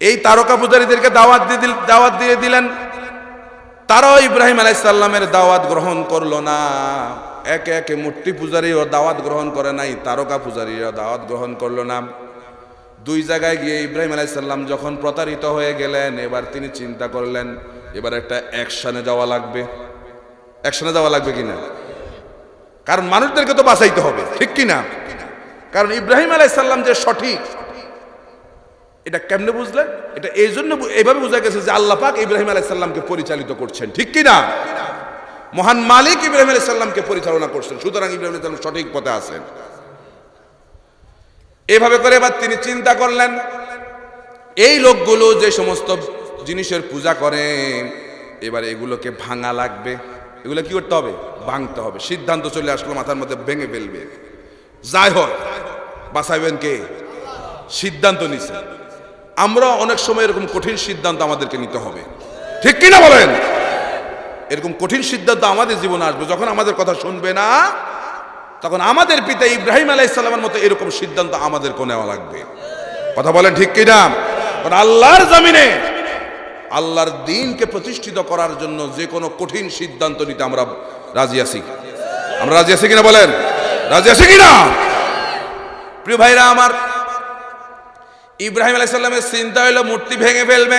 এই তারকা পূজারীদেরকে দাওয়াত দিয়ে দিলেন। তারাও ইব্রাহিম আলাইহিস সালামের দাওয়াত গ্রহণ করলো না। একে একে মূর্তি পূজারীও দাওয়াত গ্রহণ করে নাই, তারকা পূজারীরা দাওয়াত গ্রহণ করলো না। দুই জায়গায় গিয়ে ইব্রাহিম আলাইহিস সালাম যখন প্রতারিত হয়ে গেলেন, এবার তিনি চিন্তা করলেন, এবার একটা অ্যাকশনে যাওয়া লাগবে। অ্যাকশনে যাওয়া লাগবে কিনা? কারণ মানুষদেরকে তো বাঁচাইতে হবে, ঠিক কিনা? কারণ ইব্রাহিম আলাইহিস সালাম যে সঠিক, এটা কেমনে বুঝলেন? এটা এই জন্য এইভাবে বোঝা গেছে যে আল্লাহ পাক ইব্রাহিম আলাইহিস সালামকে পরিচালিত করছেন, ঠিক কিনা? মহান মালিক ইব্রাহিম আলাইহিস সালামকে পরিচালনা করছেন, সুতরাং ইব্রাহিম আলাইহিস সালাম সঠিক পথে আছেন। এভাবে করে এবার তিনি চিন্তা করলেন, এই লোকগুলো যে সমস্ত জিনিসের পূজা করে, এবার এগুলোকে ভাঙা লাগবে। এগুলো কি করতে হবে? ভাঙতে হবে। সিদ্ধান্ত চলে আসলো মাথার মধ্যে, ভেঙে ফেলবে। যাই হয়, বাঁচাইবেন কে? সিদ্ধান্ত নিছে। আমরা অনেক সময় এরকম কঠিন সিদ্ধান্ত আমাদেরকে নিতে হবে, ঠিক কিনা বলেন? এরকম কঠিন সিদ্ধান্ত আমাদের জীবনে আসবে, যখন আমাদের কথা শুনবে না, তখন আমাদের পিতা ইব্রাহিম আলাইহিস সালামের মতো এরকম সিদ্ধান্ত আমাদেরকে নেওয়া লাগবে। কথা বলেন ঠিক কিনা? কারণ আল্লাহর জমিনে আল্লাহর দ্বীনকে প্রতিষ্ঠিত করার জন্য যে কোনো কঠিন সিদ্ধান্ত নিতে আমরা রাজি আছি। আমরা রাজি আছি কিনা বলেন? রাজি আছি কিনা? প্রিয় ভাইরা আমার, ইব্রাহিম আলাইহিস সালামের চিন্তা হলো মূর্তি ভেঙে ফেলবে।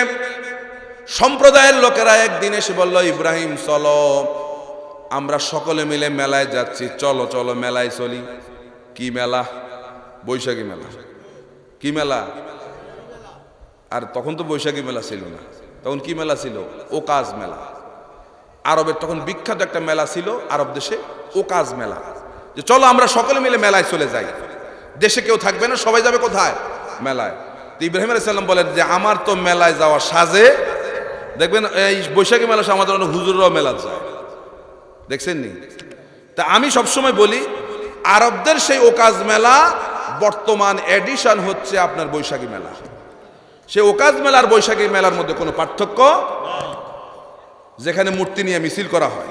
সম্প্রদায়ের লোকেরা একদিন এসে বলল, ইব্রাহিম চলো, আমরা সকলে মিলে মেলায় যাচ্ছি, চলো চলো মেলায় চলি। কি মেলা? বৈশাখী মেলা। কি মেলা? আর তখন তো বৈশাখী মেলা ছিল না, তখন কি মেলা ছিল? ওকাজ মেলা। আরবের তখন বিখ্যাত একটা মেলা ছিল আরব দেশে, ওকাজ মেলা। যে চলো আমরা সকলে মিলে মেলায় চলে যাই, দেশে কেউ থাকবে না, সবাই যাবে কোথায়? মেলায়। তো ইব্রাহিম আলাইহিস সালাম বলেন যে আমার তো মেলায় যাওয়া সাজে। দেখবেন এই বৈশাখী মেলা আমাদের অনেক হুজুররাও মেলা যায়, দেখছেন নি? তা আমি সবসময় বলি আরবদের সেই ওকাজ মেলা বর্তমান এডিশন হচ্ছে আপনার বৈশাখী মেলা। সেই ওকাজ মেলার বৈশাখী মেলার মধ্যে কোনো পার্থক্য, যেখানে মূর্তি নিয়ে মিছিল করা হয়,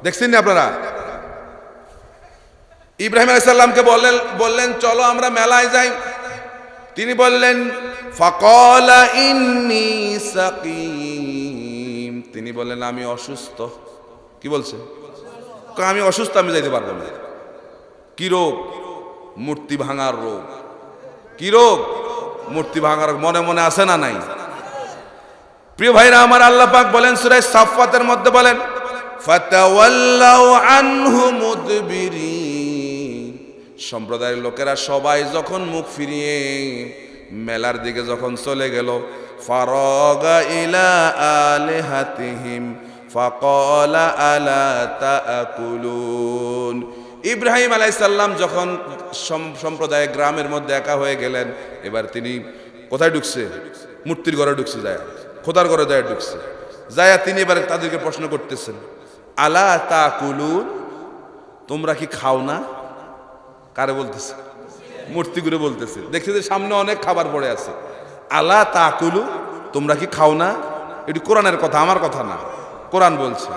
দেখছেন না আপনারা? ইব্রাহিম আলাইহিস সালামকে বললেন চলো আমরা মেলায় যাই। তিনি বললেন ফাকালা ইন্নী সাকিম, তিনি বললেন আমি অসুস্থ। কি বলছে? আমি অসুস্থ, আমি যাইতে পারবো না। কি রোগ? মূর্তি ভাঙার রোগ। কি রোগ? মূর্তি ভাঙার। মনে মনে আছে না নাই? প্রিয় ভাইরা আমার, আল্লাহ পাক বলেন সূরা সাফফাতের মধ্যে বলেন ফাতাওয়াল্লাউ আনহু মুদবিরিন, সম্প্রদায়ের লোকেরা সবাই যখন মুখ ফিরিয়ে মেলার দিকে যখন চলে গেল, ফারাগা ইলা আলিহাতিহিম ফাকালা আলা তাআকুলুন। ইব্রাহিম আলাইহিস সালাম যখন সম্প্রদায় গ্রামের মধ্যে একা হয়ে গেলেন, এবার তিনি কোথায় ঢুকছে? মূর্তির ঘরে ঢুকছে, যায় খোদার ঘরে যায় ঢুকছে। যায় তিনি এবার তাদেরকে প্রশ্ন করতেছেন আলা তাকুলুন, তোমরা কি খাও না? কারে বলতেছে? মূর্তি ঘুরে বলতেছে। দেখছে যে সামনে অনেক খাবার পড়ে আছে। আলা তাকুলু, তোমরা কি খাও না? এটি কোরআনের কথা, আমার কথা না, কোরআন বলছে।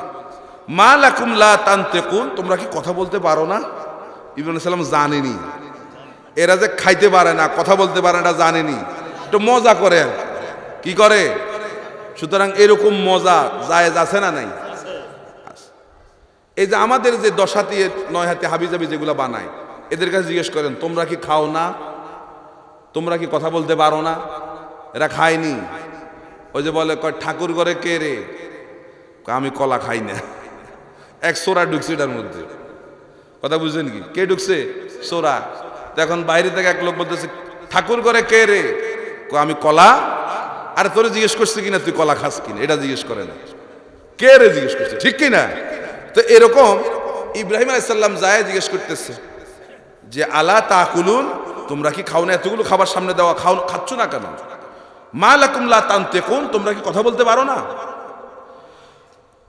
মা লাকুম লা তানতিকুন, তোমরা কি কথা বলতে পারো না? ইব্রাহিম আলাইহিস সালাম জানেনি এরা যে খাইতে পারে না, কথা বলতে পারে না, জানেনি, একটু মজা করে। কি করে? সুতরাং এরকম মজা জায়েজ আছে না নাই? এই যে আমাদের যে 10 হাতি 9 হাতি হাবিজাবি যেগুলো বানায়, এদের কাছে জিজ্ঞেস করেন তোমরা কি খাও না? তোমরা কি কথা বলতে পারো না? এরা খায়নি। ওই যে বলে কয় ঠাকুর ঘরে কে রে? আমি কলা খাই না। এক সোরা ঢুকছে এটার মধ্যে। কথা বুঝছেন কি? কে ঢুকছে? সোরা। এখন বাইরে থেকে এক লোক বলতেছে ঠাকুর ঘরে কে রে? আমি কলা। আরে তোরে জিজ্ঞেস করছে কিনা তুই কলা খাস কিনা, এটা জিজ্ঞেস করে না, কে রে জিজ্ঞেস করছে, ঠিক কিনা? তো এরকম ইব্রাহিম আলাইহিস সালাম যায় জিজ্ঞেস করতেছে যে আলা তাকুলুন, তোমরা কি খাও না? এতগুলো খাবার সামনে দেওয়া, খাচ্ছ না কেন? মা লাকুম লা তানতিকুন, তোমরা কি কথা বলতে পারো না?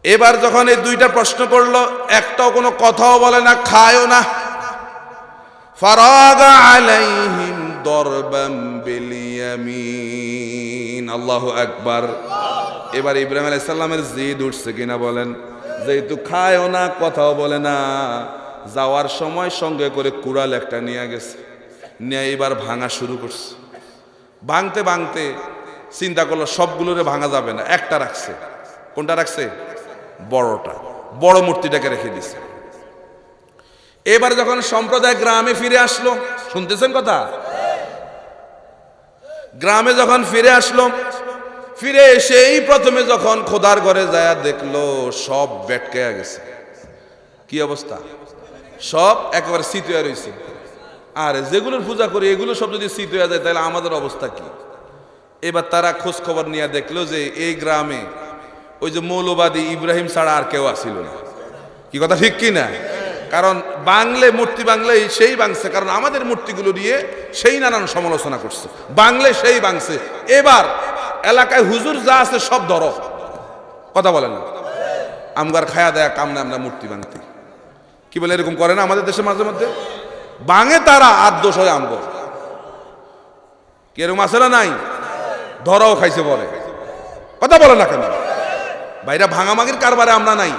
এবার যখন এই দুইটা প্রশ্ন করলো, একটাও কোনো কথাও বলে না, খায়ও না। ফারাগা আলাইহিম দরবাম বিল ইয়ামিন, আল্লাহু আকবার। এবার ইব্রাহিম আলাইহিস সালামের জিদ উঠছে কিনা বলেন? যেহেতু খায়ও না, কথাও বলে না, যাওয়ার সময় সঙ্গে করে কুড়াল একটা নিয়ে গেছে, নিয়ে এবার ভাঙা শুরু করছে। ভাঙতে ভাঙতে চিন্তা করলো সবগুলোরে ভাঙা যাবে না, একটা রাখছে। কোনটা রাখছে? বড়টা, বড় মূর্তিটাকে রেখে দিছে। এবার যখন সম্প্রদায় গ্রামে ফিরে আসলো, শুনতেছেন কথা? গ্রামে যখন ফিরে আসলো, ফিরে এসেই প্রথমে যখন খোদার ঘরে যায় দেখলো সব বেটকে গেছে। কি অবস্থা? সব একেবারে শীত হয়ে রয়েছে। আর যেগুলোর পূজা করি এগুলো সব যদি শীত হয়ে যায় তাহলে আমাদের অবস্থা কি? এবার তারা খোঁজ খবর নিয়ে দেখলো যে এই গ্রামে ওই যে মৌলবাদী ইব্রাহিম ছাড়া আর কেউ আসিল না। কি কথা ঠিক কি না? কারণ বাংলে মূর্তি বাংলে সেই বাংছে, কারণ আমাদের মূর্তিগুলো দিয়ে সেই নানান সমালোচনা করছে, বাংলে সেই বাংছে। এবার এলাকায় হুজুর যা আছে সব ধরো, কথা বলে না, আমগার খায়া দেয়া কামনে আমরা মূর্তি বাংতি। কি বলে এরকম করে না আমাদের দেশে মাঝে মধ্যে? বাঙে তারা আর দোষ হয় আমগো। কি এরকম আছে না নাই? ধরাও খাইছে বলে, কথা বলে না কেন? ভাইরা, ভাঙামাগির কারবারে আমরা নাই।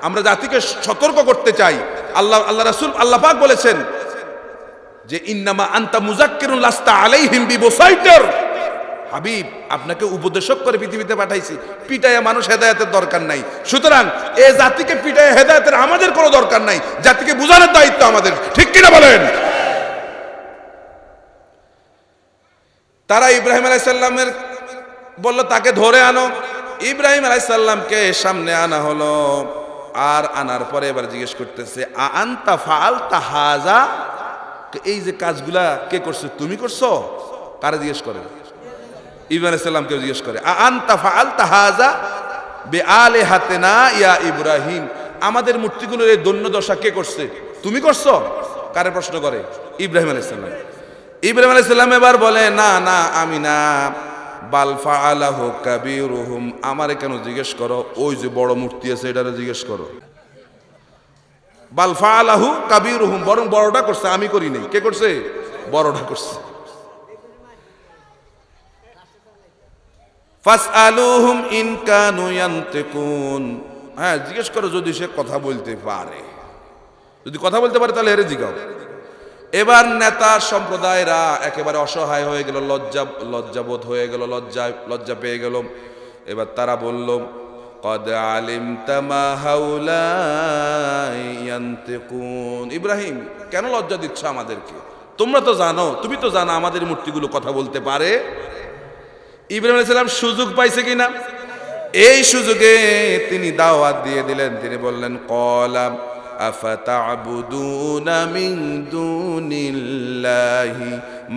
আমরা জাতিকে সতর্ক করতে চাই। আল্লাহ রাসূল আল্লাহ পাক বলেছেন যে ইন্নামা আনতা মুযাক্কিরুন লাস্তা আলাইহিম বিমুসাইতির। হাবিব, আপনাকে উপদেশক করে পৃথিবীতে পাঠাইছি, পিটায়া মানুষ হেদায়েতের দরকার নাই। সুতরাং এই জাতিকে পিটায়া হেদায়েতের আমাদের কোনো দরকার নাই, জাতিকে বোঝানোর দায়িত্ব আমাদের, ঠিক কিনা বলেন? তারা ইব্রাহিম আলাইহিস সালামের বলল তাকে ধরে আনো। ইব্রাহিম আলাইহিস সালামকে সামনে আনা হলো। আর আনার পরে এবার জিজ্ঞেস করতেছে আনতা ফাআলতা হাযা, এই যে কাজগুলা কে করছে, তুমি করছো? কারে জিজ্ঞেস করে? ইব্রাহিম আলাইহিস সালামকে জিজ্ঞেস করে আনতা ফাআলতা হাযা বিআলিহাতিনা ইয়া ইব্রাহিম, আমাদের মূর্তিগুলোর এই দৈন্যদশা কে করছে, তুমি করছো? কারে প্রশ্ন করে? ইব্রাহিম আলাইহিস সালাম। ইব্রাহিম আলাইহিস সালাম এবার বলে না না আমি না, বাল ফাআলাহু কাবীরুহুম, আমারে কেন জিজ্ঞেস করো, ওই যে বড় মূর্তি আছে এটারে জিজ্ঞেস করো। বাল ফাআলাহু কাবীরুহুম, বরং বড়টা করছে, আমি করি নাই। কে করছে? বড়টা করছে। ফাসআলুহুম ইন কানু ইয়ানতিকুন, হ্যাঁ জিজ্ঞেস করো যদি সে কথা বলতে পারে, যদি কথা বলতে পারে তাহলে এরে জিগাও। এবার নেতা সম্প্রদায়রা একেবারে অসহায় হয়ে গেল, লজ্জাবোধ হয়ে গেল, লজ্জা পেয়ে গেল। এবার তারা বলল কদ আলিমতা মা হাউলাই ইয়ানতিকুন, ইব্রাহিম কেন লজ্জা দিচ্ছ আমাদেরকে, তোমরা তো জানো, তুমি তো জানো আমাদের মূর্তিগুলো কথা বলতে পারে। ইব্রাহিম আলাইহিস সালাম সুযোগ পাইছে কিনা, এই সুযোগে তিনি দাওয়াত দিয়ে দিলেন। তিনি বললেন ক্বালা আফাতা'বুদুনা মিন দুনিল্লাহি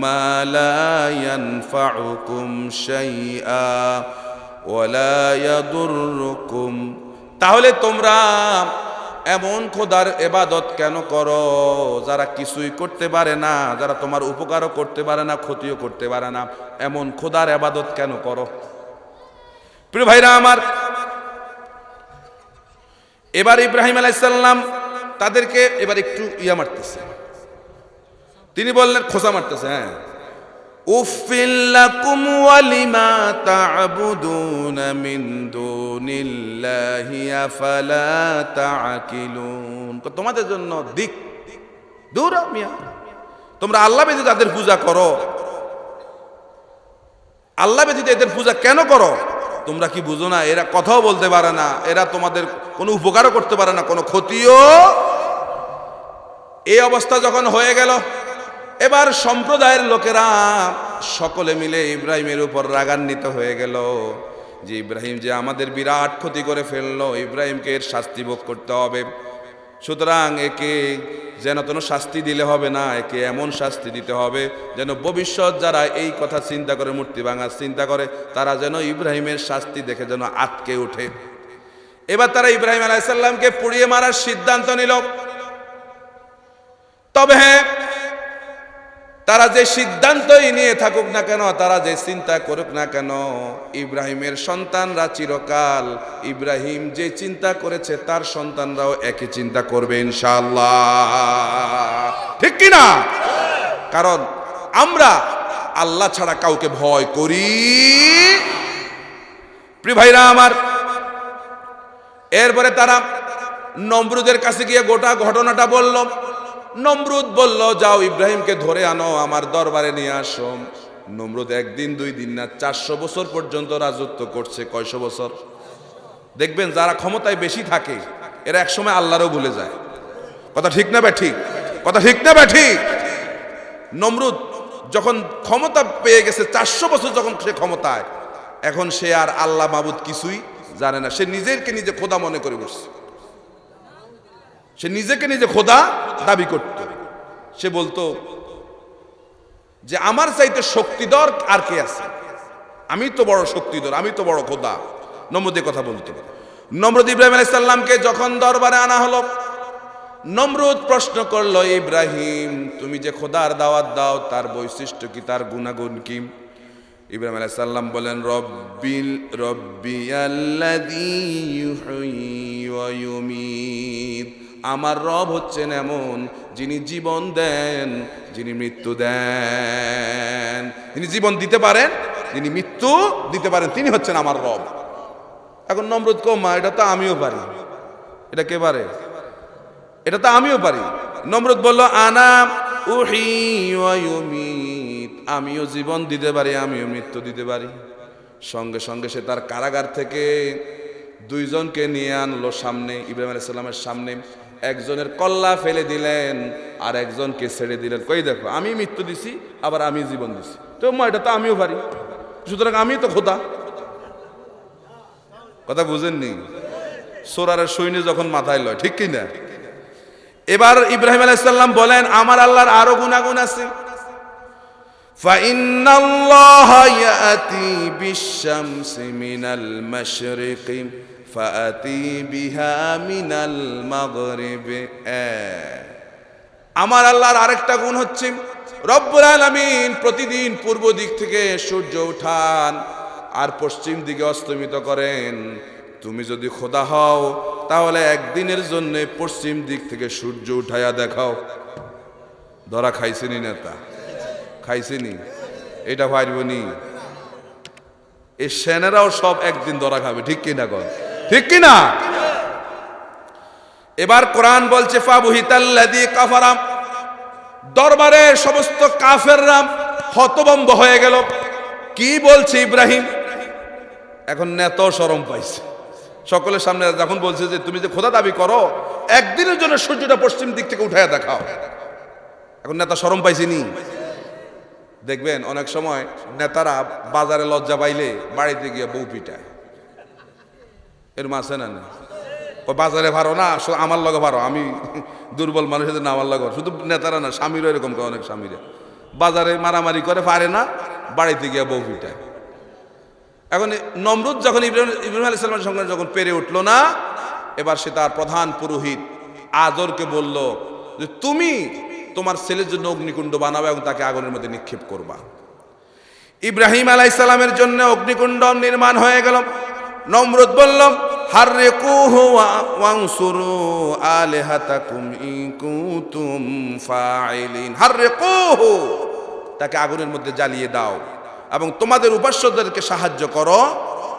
মা লা ইয়ানফা'ুকুম শাইআ ওয়া লা ইয়াদুররুকুম, তাহলে তোমরা এমন খোদার ইবাদত কেন করো যারা কিছুই করতে পারে না, যারা তোমার উপকারও করতে পারে না ক্ষতিও করতে পারে না, এমন খোদার ইবাদত কেন করো? প্রিয় ভাইরা আমার, এবার ইব্রাহিম আলাইহিস সালাম তাদেরকে এবার একটু মারতেছে, তিনি বললেন খোঁচা মারতেছে, হ্যাঁ উফিল লাকুম ওয়া লিমা তা'বুদুনা মিন দুনিল্লাহি আফালা তা'কিলুন, তোমাদের জন্য দিক দূর মিয়া, তোমরা আল্লাহ ব্যতীত যাদের পূজা করো, আল্লাহ ব্যতীত এদের পূজা কেন করো? তোমরা কি বুঝো না এরা কথাও বলতে পারে না, এরা তোমাদের কোনো উপকারও করতে পারে না, কোনো ক্ষতিও। এই অবস্থা যখন হয়ে গেল, এবার সম্প্রদায়ের লোকেরা সকলে মিলে ইব্রাহিমের উপর রাগান্বিত হয়ে গেল যে ইব্রাহিম যে আমাদের বিরাট ক্ষতি করে ফেললো, ইব্রাহিমকে এর শাস্তি ভোগ করতে হবে। সুতরাং একে যেন কোনো শাস্তি দিলে হবে না, একে এমন শাস্তি দিতে হবে যেন ভবিষ্যৎ যারা এই কথা চিন্তা করে, মূর্তি ভাঙার চিন্তা করে, তারা যেন ইব্রাহিমের শাস্তি দেখে যেন আটকে ওঠে। এবার তারা ইব্রাহিম আলাইহিস সালামকে পুড়িয়ে মারার সিদ্ধান্ত নিল। তবে হ্যাঁ, তারা যে সিদ্ধান্তই নিয়ে থাকুক না কেন, তারা যে চিন্তা করুক না কেন, ইব্রাহিমের সন্তানরা চিরকাল ইব্রাহিম যে চিন্তা করেছে তার সন্তানরাও একই চিন্তা করবে ইনশাআল্লাহ, ঠিক কি না? কারণ আমরা আল্লাহ ছাড়া কাউকে ভয় করি। প্রিয় ভাইরা আমার, এরপরে তারা নমরুদের কাছে গিয়ে গোটা ঘটনাটা বলল। নমরুদ বলল যাও ইব্রাহিমকে ধরে আনো, আমার দরবারে নিয়ে আসো। নমরুদ একদিন দুই দিন না 400 বছর পর্যন্ত রাজত্ব করছে। কয়শো বছর? দেখবেন যারা ক্ষমতায় বেশি থাকে এরা একসময় আল্লাহরও ভুলে যায়। কথা ঠিক না ব্যাঠিক? কথা ঠিক না ব্যাঠিক? নমরুদ যখন ক্ষমতা পেয়ে গেছে, 400 বছর যখন সে ক্ষমতায়, এখন সে আর আল্লাহ মাবুদ কিছুই জানে না। সে নিজেকে নিজে খোদা মনে করে বসছে। সে নিজেকে নিজে খোদা দাবি করত। সে বলতো যে আমার চাইতে শক্তিধর আর কে আছে, আমি তো বড় শক্তিধর, আমি তো বড় খোদা। নমরুদ কথা বলতো। নমরুদ ইব্রাহিম আলাইহিস সালামকে যখন দরবারে আনা হলো, নমরুদ প্রশ্ন করলো ইব্রাহিম তুমি যে খোদার দাওয়াত দাও তার বৈশিষ্ট্য কি, তার গুণাগুণ কি? ইব্রাহিম আলাইহিস সালাম বলেন রব্বিয়াল্লাযী ইউহয়ী ওয়া ইউমীত, আমার রব হচ্ছেন এমন যিনি জীবন দেন, যিনি মৃত্যু দেন। যিনি জীবন দিতে পারেন, যিনি মৃত্যু দিতে পারেন, তিনি হচ্ছেন আমার রব। এখন নমরুদ কমা এটা তো আমিও পারি। এটা কে পারে? এটা তো আমিও পারি। নমরুদ বলল আনা উহি ওয়া ইউমীত, আমিও জীবন দিতে পারি, আমিও মৃত্যু দিতে পারি। সঙ্গে সঙ্গে সে তার কারাগার থেকে দুইজনকে নিয়ে আনলো সামনে, ইব্রাহিম আলাইহিস সালামের সামনে। একজনের কল্লা ফেলে দিলেন আর একজনকে ছেড়ে দিলেন। কই দেখো আমি মৃত্যু দিছি আবার আমি জীবন দিছি, তো এটা তো আমিও পারি, সুতরাং আমি তো খোদা। কথা বুঝেননি? সোরারের সৈন্য যখন মাথায় লয়, ঠিক কি না? এবার ইব্রাহিম আলাইহিস সালাম বলেন আমার আল্লাহর আরো গুনাহগুণ আছে। فإن الله يأتي بالشمس من المشرق فأتي بها من المغرب। আমার আল্লাহর আরেকটা গুণ হচ্ছে রব্বুল আলামিন প্রতিদিন পূর্ব দিক থেকে সূর্য উঠান আর পশ্চিম দিকে অস্তমিত করেন। তুমি যদি খোদা হও তাহলে একদিনের জন্য পশ্চিম দিক থেকে সূর্য উঠাইয়া দেখাও। ধরা খাইছেনি নেতা, খাইছেনি, এটা পারবনি। এই সেনারাও সব একদিন ধরা খাবে, ঠিক কিনা কর, ঠিক কিনা? এবার কোরআন বলছে ফাবুহিতাল্লাযী কাফারা, দরবারের সমস্ত কাফেররা হতভম্ব হয়ে গেল। কি বলছে ইব্রাহিম? এখন নেতাও শরম পাইছে। সকলের সামনে যখন বলছে যে তুমি যে খোদা দাবি করো, একদিনের জন্য সূর্যটা পশ্চিম দিক থেকে উঠাইয়া দেখাও, এখন নেতা শরম পাইছেনি। দেখবেন অনেক সময় নেতারা বাজারে লজ্জা পাইলে বাড়িতে গিয়ে বউ পিটায়। এর মাসে না না বাজারে ভালো না, আমার লগে ভালো, আমি দুর্বল মানুষের না, আমার লগে। শুধু নেতারা না, স্বামীরও এরকম করে। অনেক স্বামীরা বাজারে মারামারি করে, পারে না, বাড়িতে গিয়ে বউ পিটায়। এখন নমরুদ যখন ইব্রাহিম আলাইহিস সালামের সঙ্গে যখন পেরে উঠলো না, এবার সে তার প্রধান পুরোহিত আজরকে বলল যে তুমি তোমার ছেলের জন্য অগ্নিকুণ্ড বানাবে এবং তাকে আগুনের মধ্যে নিক্ষেপ করবা। ইব্রাহিম আলাইহিস সালামের জন্য অগ্নিকুণ্ড নির্মাণ হয়ে গেল। নমরুদ বলল হাররিকুহু ওয়ানসুরু আলিহাতাকুম ইন কুনতুম ফাইলিন। হাররিকুহু, তাকে আগুনের মধ্যে জ্বালিয়ে দাও এবং তোমাদের উপাস্যদেরকে সাহায্য করো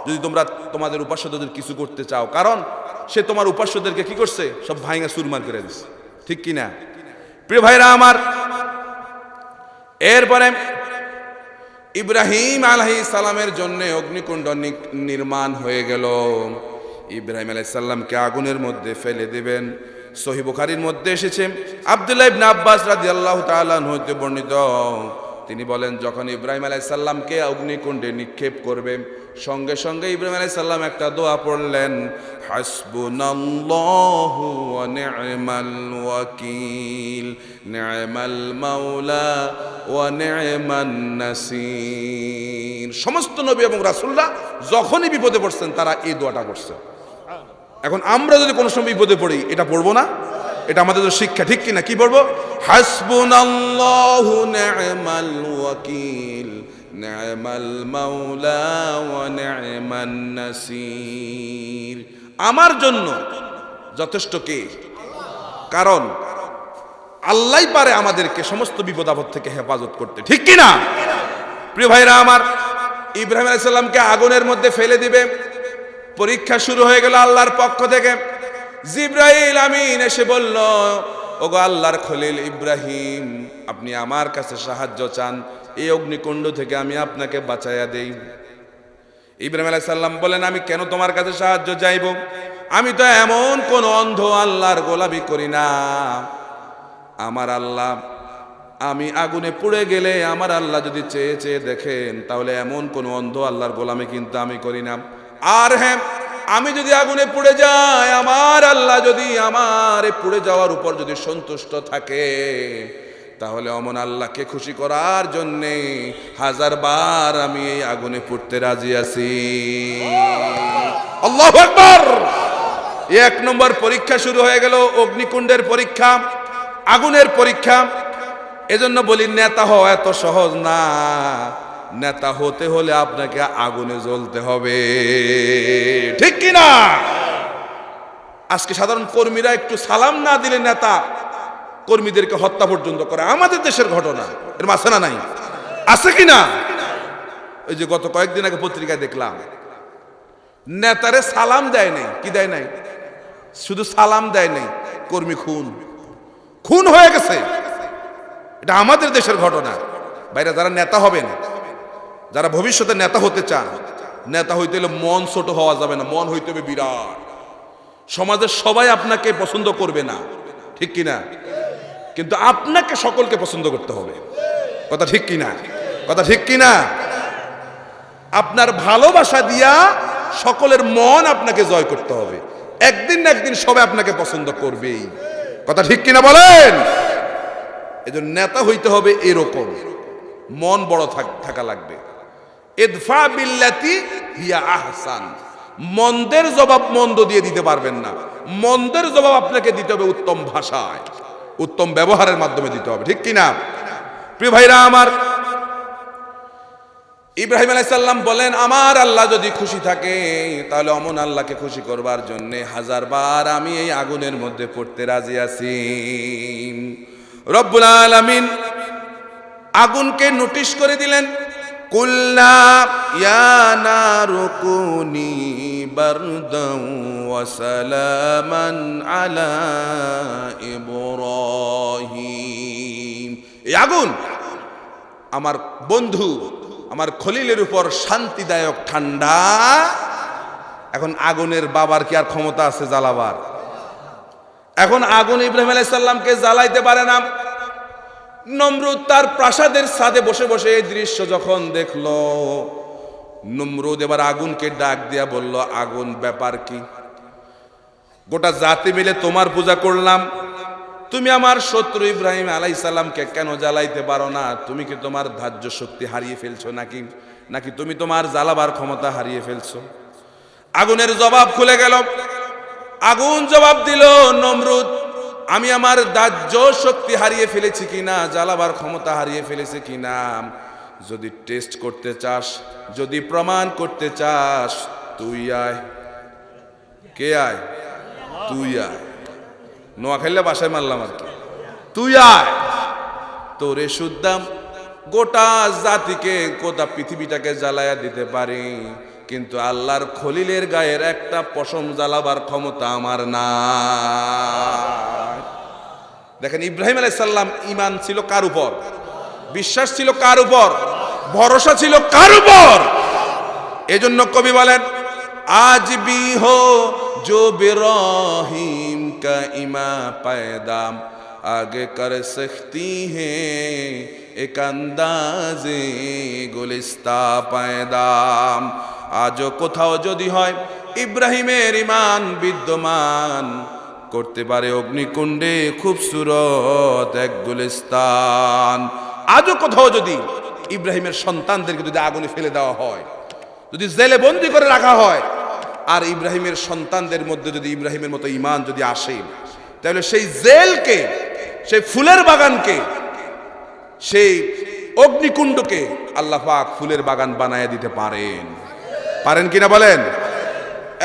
যদি তোমরা তোমাদের উপাস্যদের কিছু করতে চাও। কারণ সে তোমার উপাস্যদেরকে কি করছে? সব ভাঙা চুরমার করে দিচ্ছে, ঠিক কিনা? প্রিয় ভাইরা আমার, এরপরে ইব্রাহিম আলাইহিস সালামের জন্য অগ্নিকুণ্ড নির্মাণ হয়ে গেল। ইব্রাহিম আলাইহিস সালামকে আগুনের মধ্যে ফেলে দিবেন। সহিহ বুখারীর মধ্যে এসেছে, আব্দুল্লাহ ইবনে আব্বাস রাদিয়াল্লাহু তাআলা আনহু হতে বর্ণিত, তিনি বলেন যখন ইব্রাহিম আলাইহিস সালামকে অগ্নিকুণ্ডে নিক্ষেপ করবে, সঙ্গে সঙ্গে ইব্রাহিম আলাইহিস সালাম একটা দোয়া পড়লেন, হাসবুনাল্লাহু ওয়া নি'মাল ওয়াকিল নি'মাল মাওলা ওয়া নি'মান নাসির। সমস্ত নবী এবং রাসূলরা যখনই বিপদে পড়ছেন তারা এই দোয়াটা করছেন। এখন আমরা যদি কোনো সময় বিপদে পড়ি, এটা পড়বো না? এটা আমাদের শিক্ষা, ঠিক কিনা? কি পড়বো? হাসবুনাল্লাহু নি'মাল ওয়াকিল নি'মাল মাওলা ওয়া নি'মান নাসির। আমার জন্য যথেষ্ট কে? কারণ আল্লাহই পারে আমাদেরকে সমস্ত বিপদ আপদ থেকে হেফাজত করতে, ঠিক কিনা? প্রিয় ভাইরা আমার, ইব্রাহিম আলাইহিস সালামকে আগুনের মধ্যে ফেলে দিবে। পরীক্ষা শুরু হয়ে গেল আল্লাহর পক্ষ থেকে। জিবরাইল আমিন এসে বলল, ওগো আল্লাহর খলিল ইব্রাহিম, আপনি আমার কাছে সাহায্য চান, এই অগ্নিকুণ্ড থেকে আমি আপনাকে বাঁচাইয়া দেই। ইব্রাহিম আলাইহিস সালাম বলেন, আমি কেন তোমার কাছে সাহায্য চাইব? আমি তো এমন কোন অন্ধ আল্লাহর গোলামি করি না। আমার আল্লাহ, আমি আগুনে পুড়ে গেলে আমার আল্লাহ যদি চেয়ে চেয়ে দেখেন, তাহলে এমন কোন অন্ধ আল্লাহর গোলামি কিন্তু আমি করি না। আর হ্যাঁ, আমি যদি আগুনে পুড়ে যাই, আমার আল্লাহ যদি আমার এই পুড়ে যাওয়ার উপর যদি সন্তুষ্ট থাকে, তাহলে অমন আল্লাহকে খুশি করার জন্যে 1000 বার আমি এই আগুনে পুড়তে রাজি আছি। আল্লাহু আকবার। এক নম্বর পরীক্ষা শুরু হয়ে গেল, অগ্নিকুণ্ডের পরীক্ষা, আগুনের পরীক্ষা। এজন্য বলি, নেতা হওয়া এত সহজ না। নেতা হতে হলে আপনাকে আগুনে জ্বলতে হবে, ঠিক কিনা? আজকে সাধারণ কর্মীরা একটু সালাম না দিলে নেতা কর্মীদেরকে হত্যা পর্যন্ত করে। আমাদের দেশের ঘটনা, এর মাঝে না নাই আছে কিনা? ওই যে গত কয়েকদিন আগে পত্রিকায় দেখলাম, নেতারে সালাম দেয় নাই। কি দেয় নাই? শুধু সালাম দেয় নাই, কর্মী খুন হয়ে গেছে। এটা আমাদের দেশের ঘটনা। ভাইরা, যারা নেতা হবেন, যারা ভবিষ্যতে নেতা হতে চান, নেতা হইতে হলে মন ছোট হওয়া যাবে না, মন হইতে হবে বিরাট। সমাজের সবাই আপনাকে পছন্দ করবে না, ঠিক কিনা? কিন্তু আপনাকে সকলকে পছন্দ করতে হবে। কথা ঠিক কিনা? কথা ঠিক কিনা? আপনার ভালোবাসা দিয়া সকলের মন আপনাকে জয় করতে হবে। একদিন না একদিন সবাই আপনাকে পছন্দ করবেই। কথা ঠিক কিনা বলেন? এজন্য নেতা হইতে হবে এরকম, মন বড় থাকা লাগবে। ইদফা বিল্লাতি হিয়া আহসান, মন্দের জবাব মন্দ দিয়ে দিতে পারবেন না, মন্দের জবাব আপনাকে দিতে হবে উত্তম ভাষায়, উত্তম ব্যবহারের মাধ্যমে দিতে হবে। ঠিক কিনা? প্রিয় ভাইরা আমার, ইব্রাহিম আলাইহিস সালাম বলেন, আমার আল্লাহ যদি খুশি থাকে তাহলে অমন আল্লাহকে খুশি করবার জন্য 1000 বার আমি এই আগুনের মধ্যে পড়তে রাজি আছি। রব্বুল আলামিন আগুনকে নোটিশ করে দিলেন, কুল্লা ইয়া নারু কুনি বারদান ওয়া সালামান আলা ইব্রাহিম। এই আগুন আমার বন্ধু, আমার খলিলের উপর শান্তিদায়ক ঠান্ডা। এখন আগুনের বাবার কি আর ক্ষমতা আছে জ্বালাবার? এখন আগুন ইব্রাহিম আলাইহিস সালামকে জ্বালাইতে পারে না। নমরুদ তার প্রাসাদের ছাদে বসে বসে এই দৃশ্য যখন দেখলো, নমরুদ এবার আগুনকে ডাক দিয়া বলল, আগুন ব্যাপার কি? গোটা জাতি মিলে তোমার পূজা করলাম, তুমি আমার শত্রু ইব্রাহিম আলাইহিস সালামকে কেন জ্বালাইতে পারো না? তুমি কি তোমার ধার্য শক্তি হারিয়ে ফেলছো নাকি তুমি তোমার জ্বালাবার ক্ষমতা হারিয়ে ফেলছো? আগুনের জবাব খুলে গেল। আগুন জবাব দিল, নমরুদ, আমি আমার ধার্য শক্তি হারিয়ে ফেলেছি কিনা, জ্বালাবার ক্ষমতা হারিয়ে ফেলেছি কিনা, যদি টেস্ট করতে চাস, যদি প্রমাণ করতে চাস, তুই আয়। কে আয়? তুই আয়। নোয়া খাইলে বাসায় মারলাম আর কি। তুই আয়, তোরে শুদ্ধাম গোটা জাতিকে, গোটা পৃথিবীটাকে জ্বালায়া দিতে পারি, কিন্তু আল্লাহর খলিলের গায়ের একটা পশম জ্বালাবার ক্ষমতা আমার না। দেখেন, ইব্রাহিম আলাইহিস সালাম ঈমান ছিল কার উপর? বিশ্বাস ছিল কার উপর? ভরসা ছিল কার উপর? এজন্য কবি বলেন, আজ भी हो जो इब्राहिम का ईमान पैदा आगे कर सकती है एक अंदाजे गुलिस्ता पैदा। আজও কোথাও যদি হয় ইব্রাহিমের ঈমান বিদ্যমান, করতে পারে অগ্নিকুণ্ডে খুবসুরত এক গুলিস্তান। আজও কোথাও যদি ইব্রাহিমের সন্তানদেরকে যদি আগুনে ফেলে দেওয়া হয়, যদি জেলে বন্দি করে রাখা হয়, আর ইব্রাহিমের সন্তানদের মধ্যে যদি ইব্রাহিমের মতো ঈমান যদি আসে, তাহলে সেই জেলকে, সেই ফুলের বাগানকে, সেই অগ্নিকুণ্ডকে আল্লাহ পাক ফুলের বাগান বানায় দিতে পারেন। পারেন কিনা বলেন?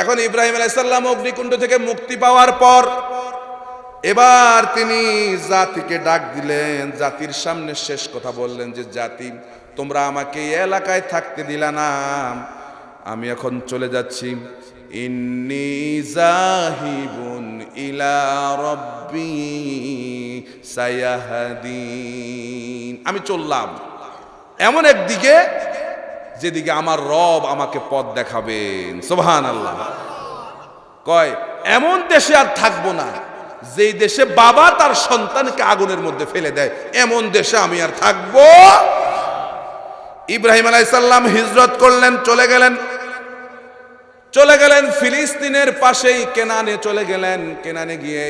এখন ইব্রাহিম আলাইহিস সালাম অগ্নিকুণ্ড থেকে মুক্তি পাওয়ার পর এবার তিনি জাতিকে ডাক দিলেন, জাতির সামনে শেষ কথা বললেন যে, জাতি, তোমরা আমাকে এই এলাকায় থাকতে দিলা না, আমি এখন চলে যাচ্ছি। ইন্নী যাহিবুন ইলা রাব্বি সায়াহদিন। আমি চললাম এমন একদিকে যেদিকে আমার রব আমাকে পথ দেখাবেন। সুবহানাল্লাহ। কয়, এমন দেশে আর থাকবো না যেই দেশে বাবা তার সন্তানকে আগুনের মধ্যে ফেলে দেয়, এমন দেশে আমি আর থাকবো। ইব্রাহিম আলাইহিস সালাম হিজরত করলেন, চলে গেলেন ফিলিস্তিনের পাশেই কেনানে চলে গেলেন। কেনানে গিয়ে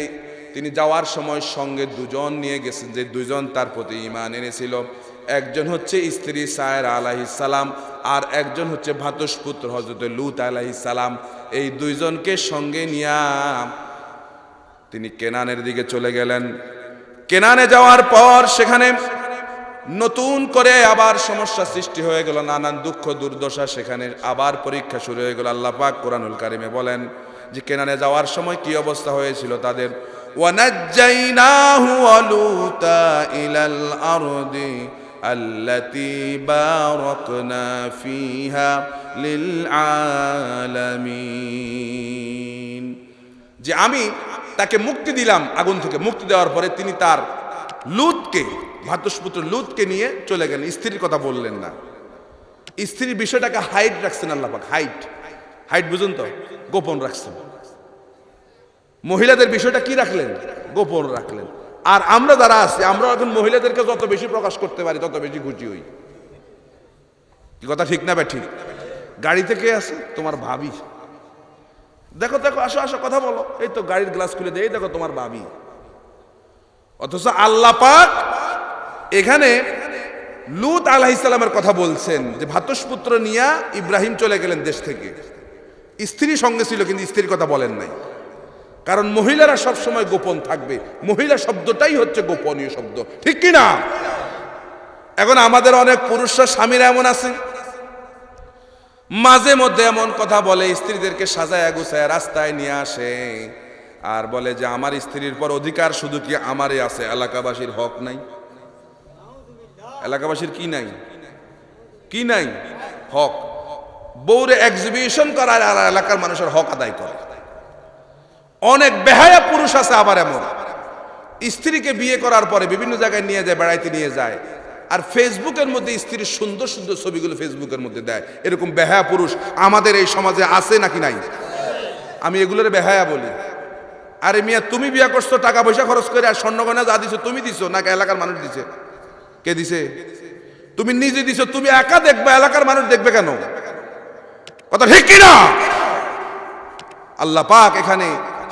তিনি যাওয়ার সময় সঙ্গে দুজন নিয়ে গেছেন, যে দুজন তার প্রতি ঈমান এনেছিল। একজন হচ্ছে স্ত্রী সায়রা আলাইহিস সালাম, আর একজন হচ্ছে ভাতসপুত্র হযরত লূত আলাইহিস সালাম। এই দুইজনকে সঙ্গে নিয়ে তিনি কেনানের দিকে চলে গেলেন। কেনানে যাওয়ার পর সেখানে নতুন করে আবার সমস্যা সৃষ্টি হয়ে গেল, নানান দুঃখ দুর্দশা, সেখানে আবার পরীক্ষা শুরু হয়ে গেল। আল্লাহ পাক কোরআনুল কারিমে বলেন যে কেনানে যাওয়ার সময় কি অবস্থা হয়েছিল তাদের। ওয়ানাজ্জাইনাহু ওয়া লূতা ইলাল আরদি আল্লাতী বারাকনা ফিহা লিল আলামিন। যে আমি তাকে মুক্তি দিলাম আগুন থেকে। মুক্তি দেওয়ার পরে তিনি তার লূতকে, ভাতসপুত্র লূতকে নিয়ে চলে গেলেন। স্ত্রীর কথা বললেন না। স্ত্রীর বিষয়টাকে হাইট রাখছেন আল্লাহ পাক। হাইট বুঝুন তো, গোপন রাখছেন। মহিলাদের বিষয়টা কি রাখলেন? গোপন রাখলেন। আর আমরা যারা আছি, আমরা এখন মহিলাদেরকে যত বেশি প্রকাশ করতে পারি তত বেশি খুশি হই। কি কথা ঠিক না? ঠিক। গাড়িতে কে আছে? তোমার ভাবি। দেখো দেখো, আসো আসো, কথা বলো, এই তো গাড়ির গ্লাস খুলে দেয়, দেখো তোমার ভাবি। অথচ আল্লাহ পাক এখানে লূত আলাইহিস সালামের কথা বলছেন যে ভ্রাতুষ্পুত্র নিয়া ইব্রাহিম চলে গেলেন দেশ থেকে। স্ত্রী সঙ্গে ছিল কিন্তু স্ত্রীর কথা বলেন নাই, কারণ মহিলারা সব সময় গোপন থাকবে। মহিলা শব্দটাই হচ্ছে গোপনীয় শব্দ, ঠিক কি না? এখন আমাদের অনেক পুরুষরা স্বামীরা এমন আছে, মাঝে মধ্যে এমন কথা বলে, স্ত্রীদেরকে সাজায় গুছায় রাস্তায় নিয়ে আসে আর বলে যে আমার স্ত্রীর পর অধিকার শুধু কি আমারই আছে, এলাকাবাসীর হক নাই। এলাকাবাসীর কি নাই? কি নাই? হক। বউরে এক্সিবিশন করার আর এলাকার মানুষের হক আদায় করে। অনেক বেহায়া পুরুষ আছে আবার এমন, স্ত্রীকে বিয়ে করার পরে বিভিন্ন জায়গায় নিয়ে যায়, বেড়াইতে নিয়ে যায়, আর ফেসবুকের মধ্যে স্ত্রীর সুন্দর সুন্দর ছবিগুলো ফেসবুকের মধ্যে দেয়। এরকম বেহায়া পুরুষ আমাদের এই সমাজে আছে নাকি নাই? আমি এগুলোর বেহায়া বলি। আরে মিয়া, তুমি বিয়ে করছো টাকা পয়সা খরচ করে, আর স্বর্ণগয়না যা দিছো তুমি দিছো নাকি এলাকার মানুষ দিছে? কে দিছে? তুমি নিজে দিছো। তুমি একা দেখবে, এলাকার মানুষ দেখবে কেন? কথা ঠিক কি না? আল্লাহ পাক এখানে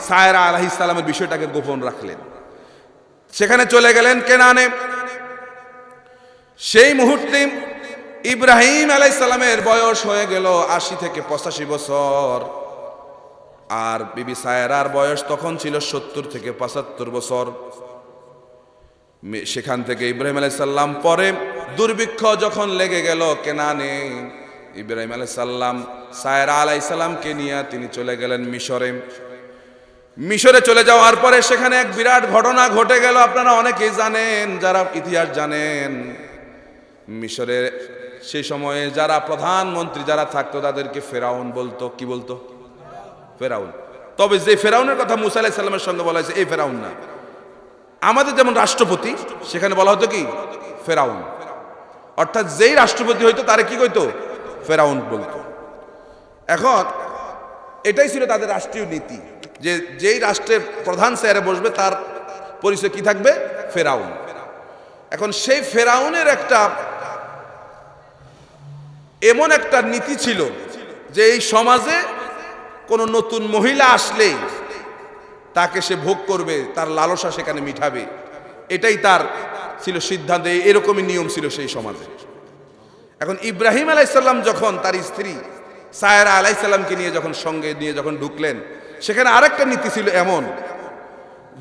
সায়রা আলাইহিস সালামের বিষয়টাকে গোপন রাখলেন। সেখানে চলে গেলেন কেনানে। সেই মুহূর্তে ইব্রাহিম আলাইহিস সালামের বয়স হয়ে গেল ৮০ থেকে ৮৫ বছর, আর বিবি সায়রার বয়স তখন ছিল ৭০ থেকে ৭৫ বছর। সেখান থেকে ইব্রাহিম আলাইহিস সালাম পরে দুর্ভিক্ষ যখন লেগে গেল কেনানে, ইব্রাহিম আলাইহিস সালাম সায়রা আলাইহিস সালামকে নিয়ে তিনি চলে গেলেন মিশরে। মিশরে চলে যাওয়ার পরে সেখানে এক বিরাট ঘটনা ঘটে গেল। আপনারা অনেকেই জানেন, যারা ইতিহাস জানেন, মিশরে সেই সময়ে যারা প্রধানমন্ত্রী যারা থাকতো তাদেরকে ফেরাউন বলতো। কি বলতো? ফেরাউন। তবে যে ফেরাউনের কথা মুসা আলাইহিস সালামের সঙ্গে বলা হয়েছে এই ফেরাউন না। আমাদের যেমন রাষ্ট্রপতি, সেখানে বলা হতো কি? ফেরাউন। অর্থাৎ যেই রাষ্ট্রপতি হইতো তারে কি কইতো? ফেরাউন বলতো। এখন এটাই ছিল তাদের রাষ্ট্রীয় নীতি, যে যেই রাষ্ট্রের প্রধান চেয়ারে বসবে তার পরিচয় কি থাকবে? ফেরাউন। এখন সেই ফেরাউনের এমন একটা নীতি ছিল যে এই সমাজে কোনো নতুন মহিলা আসলেই তাকে সে ভোগ করবে, তার লালসা সেখানে মিটাবে, এটাই তার ছিল সিদ্ধান্ত। এরকমই নিয়ম ছিল সেই সমাজে। এখন ইব্রাহিম আলাইহিস সালাম যখন তার স্ত্রী সায়রা আলাইহিস সালামকে নিয়ে যখন সঙ্গে নিয়ে যখন ঢুকলেন, সেখানে আরেকটা নীতি ছিল এমন,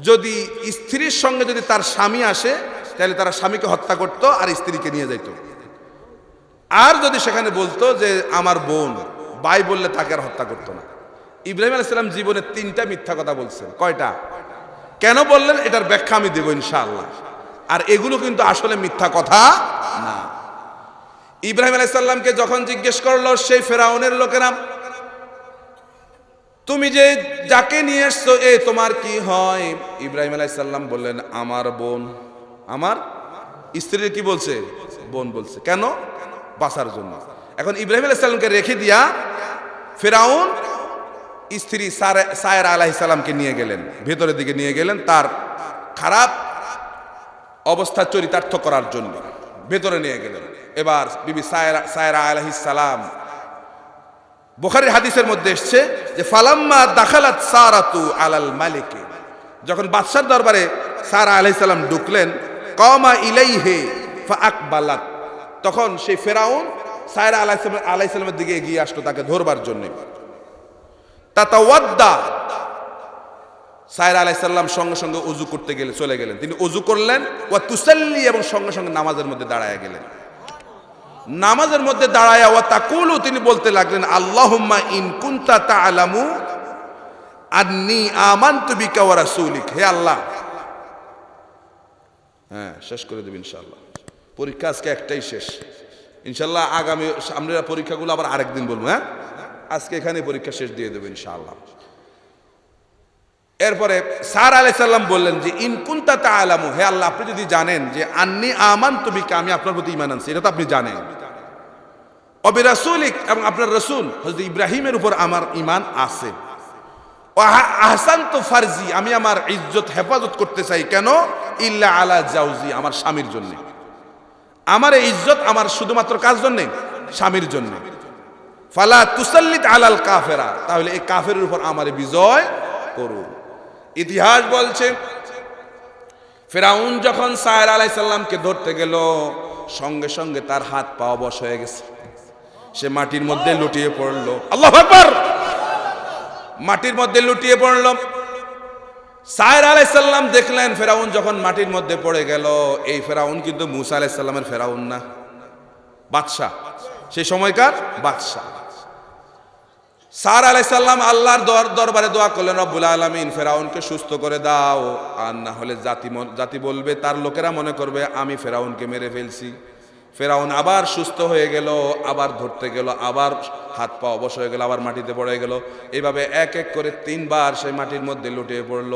যদি স্ত্রীর সঙ্গে যদি তার স্বামী আসে তাহলে তারা স্বামীকে হত্যা করত আর স্ত্রীকে নিয়ে যাইত। আর যদি সেখানে বলতো যে আমার বোন, ভাই বললে তাকে আর হত্যা করতো না। ইব্রাহিম আলাইহিস সালাম জীবনে 3টা মিথ্যা কথা বলছেন। কয়টা? কেন বললেন এটার ব্যাখ্যা আমি দেব ইনশাআল্লাহ। আর এগুলো কিন্তু আসলে মিথ্যা কথা না। ইব্রাহিম আলাইহিস সালামকে যখন জিজ্ঞেস করলো সেই ফেরাউনের লোকেরা, তুমি যে যাকে নিয়ে এসছো তোমার কি হয়? ইব্রাহিম আলাইহিস সালাম বললেন আমার বোন। আমার স্ত্রীর কি বলছে? বোন বলছে। কেন? বাঁচার জন্য। এখন ইব্রাহিম আলাইহিস সালামকে রেখে দিয়া ফেরাউন স্ত্রী সায়রা আলাইহিস সালামকে নিয়ে গেলেন, ভেতরের দিকে নিয়ে গেলেন তার খারাপ অবস্থা চরিতার্থ করার জন্য ভেতরে নিয়ে গেলেন। এবার বিবি সায়রা আলাইহিস সালাম, বুখারীর হাদিসের মধ্যে এসেছে যে ফালাম্মা দাখালাত সারাতু আলাল মালিক, যখন বাদশার দরবারে সারা আলাইহিস সালাম ঢুকলেন, কামা ইলাইহি ফাআকবালাত, তখন সেই ফেরাউন সায়রা আলাইহিস সালামের দিকে এগিয়ে আসলো তাকে ধরবার জন্য। তাতাওয়াদ্দা, সায়রা আলাইহিস সালাম সঙ্গে সঙ্গে ওযু করতে চলে গেলেন। তিনি ওযু করলেন, ওয়া তুসাল্লি, এবং সঙ্গে সঙ্গে নামাজের মধ্যে দাঁড়ায় গেলেন। নামাজের মধ্যে দাঁড়ায়া ওয়া তাকুলু, তিনি বলতে লাগলেন আল্লাহুম্মা ইন কুনতা তা'লামু আন্নী আমানতু বিকা ওয়া রাসূলিক, হে আল্লাহ। হ্যাঁ, শেষ করে দেব ইনশাআল্লাহ। পরীক্ষা আজকে একটাই শেষ ইনশাআল্লাহ। আগামী আমরা পরীক্ষাগুলো আবার আরেকদিন বলবো। হ্যাঁ, আজকে এখানে পরীক্ষা শেষ দিয়ে দেব ইনশাআল্লাহ। এরপরে সারা আলাইহিস সালাম বললেন যে ইন কুনতা তা'লামু, হে আল্লাহ আপনি যদি জানেন যে আন্নী আমানতু বিকা, আমি আপনার প্রতি ঈমান আনছি, এটা তো আপনি জানেন। ওয়া বিরাসূলিক, এবং আপনার রাসূল হযরত ইব্রাহিমের উপর আমার ঈমান আছে। ওয়া আহসানতু ফারজি, আমি আমার ইজ্জত হেফাজত করতে চাই। কেন? ইল্লা আলা জাওজি, আমার স্বামীর জন্য। আমার এই ইজ্জত আমার শুধুমাত্র কার জন্য? স্বামীর জন্য। ফালা তুসাল্লিত আলাল কাফেরা, তাহলে এই কাফেরের উপর আমারে বিজয় করুন। ইতিহাস বলছে ফেরাউন যখন সায়ের আলাইহিস সালামকে ধরতে গেল, সঙ্গে সঙ্গে তার হাত পা অবশ হয়ে গেছে, সে মাটির মধ্যে লুটিয়ে পড়ল। আল্লাহু আকবার! মাটির মধ্যে লুটিয়ে পড়ল। সায়ের আলাইহিস সালাম দেখলেন ফেরাউন যখন মাটির মধ্যে পড়ে গেল, এই ফেরাউন কিন্তু মূসা আলাইহিস সালামের ফেরাউন না, বাদশা, সেই সময়কার বাদশা। সায়ের আলাইহিস সালাম আল্লাহর দরবারে দোয়া করলেন, রব্বুল আলামিন ফেরাউনকে সুস্থ করে দাও, আর না হলে জাতি বলবে, তার লোকেরা মনে করবে আমি ফেরাউনকে মেরে ফেলছি। ফেরাউন আবার সুস্থ হয়ে গেল, আবার ধরতে গেল, আবার হাত পা অবশ হয়ে গেল, আবার মাটিতে পড়ে গেল। এইভাবে এক এক করে 3 বার সেই মাটির মধ্যে লুটিয়ে পড়ল।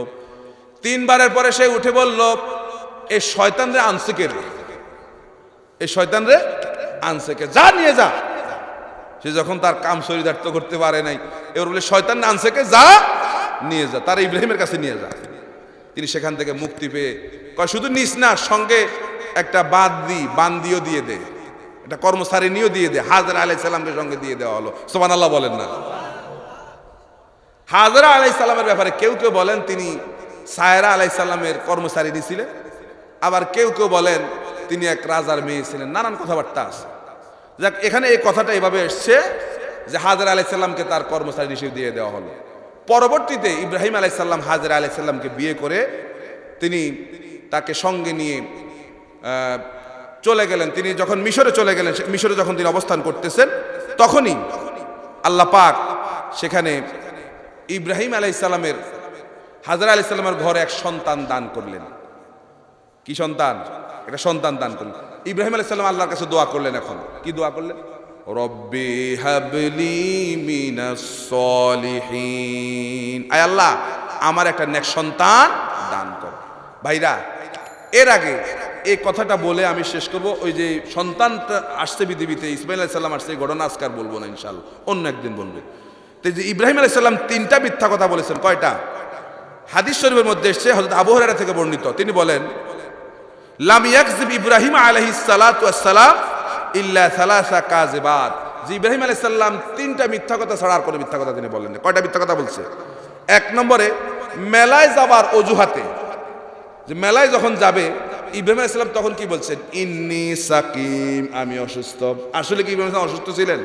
3 বারের পরে সে উঠে বলল, এই শয়তান রে আনছে কে রে, এই শয়তান রে আনছে কে, যা নিয়ে যা। সে যখন তার কাম চরিতার্থ করতে পারে নাই, এবার বলে শয়তান আনছে কে, যা নিয়ে যা, তারা ইব্রাহিমের কাছে নিয়ে যা। তিনি সেখান থেকে মুক্তি পেয়ে কয়, শুধু নিস না, সঙ্গে একটা বান্দিও দিয়ে দে, একটা কর্মচারিণীও দিয়ে দে। হাজরা আলাইহিস সালামকে সঙ্গে দিয়ে দেওয়া হলো। সুবহানাল্লাহ বলেন না। হাজরা আলাইহিস সালামের ব্যাপারে কেউ কেউ বলেন তিনি সায়েরা আলাইহিস সালামের কর্মচারিণী ছিলেন, আবার কেউ কেউ বলেন তিনি এক রাজার মেয়ে ছিলেন, নানান কথাবার্তা আছে। যাক, এখানে এই কথাটা এভাবে এসছে যে হাজরা আলাইহিস সালামকে তার কর্মচারী হিসেবে দিয়ে দেওয়া হলো। পরবর্তীতে ইব্রাহিম আলাইহিস সালাম হাজরা আলাইহিস সালামকে বিয়ে করে তিনি তাকে সঙ্গে নিয়ে চলে গেলেন। তিনি যখন মিশরে চলে গেলেন, মিশরে যখন তিনি অবস্থান করতেছেন, তখনই আল্লাহ পাক সেখানে ইব্রাহিম আলাইহিস সালামের, হাজরা আলাইহিস সালামের ঘরে এক সন্তান দান করলেন। কি সন্তান? একটা সন্তান দান করলেন। ইব্রাহিম আলাইহিস সালাম আল্লাহর কাছে দোয়া করলেন। এখন কি দোয়া করলেন? রব্বি হাবলি মিনাস সলিহিন, আয় আল্লাহ আমার একটা নেক সন্তান দান কর। ভাইরা, এর আগে এই কথাটা বলে আমি শেষ করব। ওই যে সন্তানটা আসছে পৃথিবীতে, ইসমাইল আলাইহিস সালাম আসছে, এই ঘটনা আজকার বলবো না, ইনশাআল্লাহ অন্য একদিন বলবে। তো যে ইব্রাহিম আলাইহিস সালাম 3টা মিথ্যা কথা বলেছেন। কয়টা? হাদিস শরীফের মধ্যে এসেছে, হযরত আবু হুরায়রা থেকে বর্ণিত। তিনি বলেন, লাম ইয়াকযিব ইব্রাহিম আলাইহিস সালাতু ওয়াস সালাম ইল্লা সালাসা কাযিবাত, যে ইব্রাহিম আলাইহিস সালাম 3টা মিথ্যা কথা ছাড়া আর কোনো মিথ্যা কথা তিনি বলেন না। কয়টা মিথ্যা কথা বলছে? 1 নম্বরে মেলায় যাবার অজুহাতে, যে মেলায় যখন যাবে ইব্রাহিম আলাইহিস সালাম তখন কি বলছেন? ইন্নী সাকিম, আমি অসুস্থ। আসলে কি ইব্রাহিম অসুস্থ ছিলেন?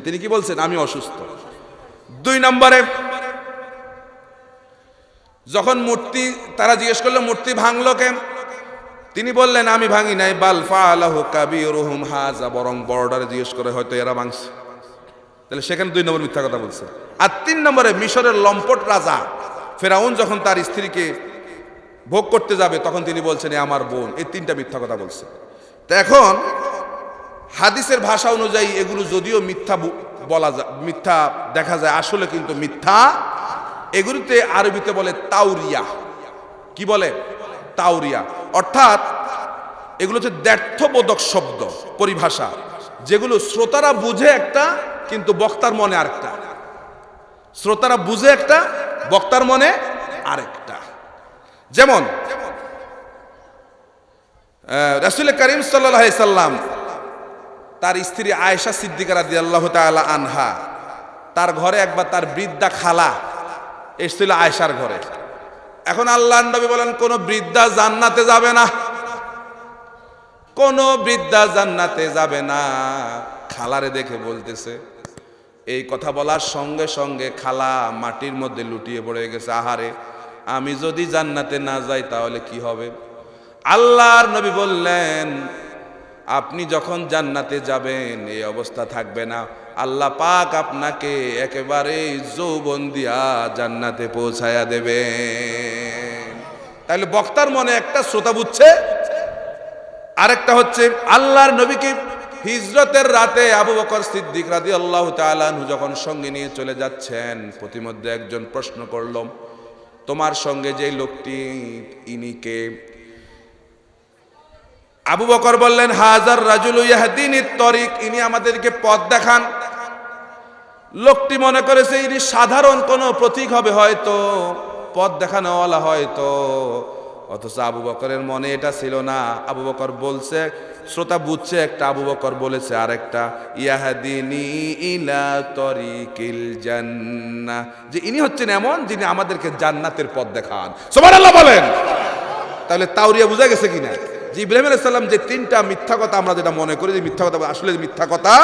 তিনি কি বলছেন? আমি অসুস্থ। 2 নম্বরে যখন মূর্তি, তারা জিজ্ঞেস করলো মূর্তি ভাঙলো কেন, তিনি বললেন আমি ভাঙি নাই, বাল ফাআলাহু কাবীরুহুম হাযা, বরং বর্ডারে জিজ্ঞেস করে হয়তো এরা ভাঙছে। তাহলে সেখানে 2 নম্বর মিথ্যা কথা বলছে। আর 3 নম্বরে মিশরের লম্পট রাজা ফেরাউন যখন তার স্ত্রীকে ভোগ করতে যাবে, তখন তিনি বলছেন এ আমার বোন। এই 3টা মিথ্যা কথা বলছে। তো এখন হাদিসের ভাষা অনুযায়ী এগুলো যদিও মিথ্যা বলা যায়, মিথ্যা দেখা যায়, আসলে কিন্তু মিথ্যা। এগুলিতে আরবিতে বলে তাওরিয়া। কি বলে? তাওরিয়া। অর্থাৎ এগুলো হচ্ছে দ্ব্যর্থবোধক শব্দ, পরিভাষা, যেগুলো শ্রোতারা বুঝে একটা, কিন্তু বক্তার মনে আরেকটা। শ্রোতারা বুঝে একটা, বক্তার মনে আরেকটা। যেমন রাসূল করিম সাল্লাল্লাহু আলাইহি সাল্লাম তার স্ত্রী আয়েশা সিদ্দিকা রাদিয়াল্লাহু তাআলা আনহা, তার ঘরে একবার তার বৃদ্ধা খালা এসেছিল আয়েশার ঘরে। এখন আল্লাহর নবী বলেন কোন বৃদ্ধা জান্নাতে যাবে না, কোন বৃদ্ধা জান্নাতে যাবে না। খালারে দেখে বলতেছে, এই কথা বলার সঙ্গে সঙ্গে খালা মাটির মধ্যে লুটিয়ে পড়ে গেছে। আহারে, আমি যদি জান্নাতে না যাই তাহলে কি হবে? আল্লাহর নবী বললেন, আপনি যখন জান্নাতে যাবেন এই অবস্থা থাকবে না, আল্লাহ পাক আপনাকে একেবারে যৌবন দিয়া জান্নাতে পৌঁছায়া দেবেন। তাহলে বক্তার মনে একটা, শ্রোতা বুঝছে আরেকটা। হচ্ছে আল্লাহর নবীকে হিজরতের রাতে আবু বকর সিদ্দিক রাদিয়াল্লাহু তাআলা আনহু যখন সঙ্গে নিয়ে চলে যাচ্ছেন, প্রতিমধ্যে একজন প্রশ্ন করল, তোমার সঙ্গে যে লোকটি ইনি কে? আবু বকর বললেন, হাজার রাজুলু ইয়াহদিনি তরিক, ইনি আমাদেরকে পথ দেখান। লোকটি মনে করেছে ইনি সাধারণ কোনো প্রতীক হবে, হয়তো পথ দেখানোওয়ালা হয়তো। অথচ আবু বকরের মনে এটা ছিল না। আবু বকর বলছে, শ্রোতা বুঝছে একটা, আবু বকর বলেছে আর একটা, ইয়াহদিনী ইলা তরিকিল জান্নাহ, যে ইনি হচ্ছেন এমন যিনি আমাদেরকে জান্নাতের পথ দেখান। সুবহানাল্লাহ বলেন। তাহলে তাওরিয়া বোঝা গেছে কিনা যে ইব্রাহিম আলাইহিস সালাম যে তিনটা মিথ্যা কথা আমরা যেটা মনে করি যে মিথ্যা কথা, আসলে মিথ্যা কথা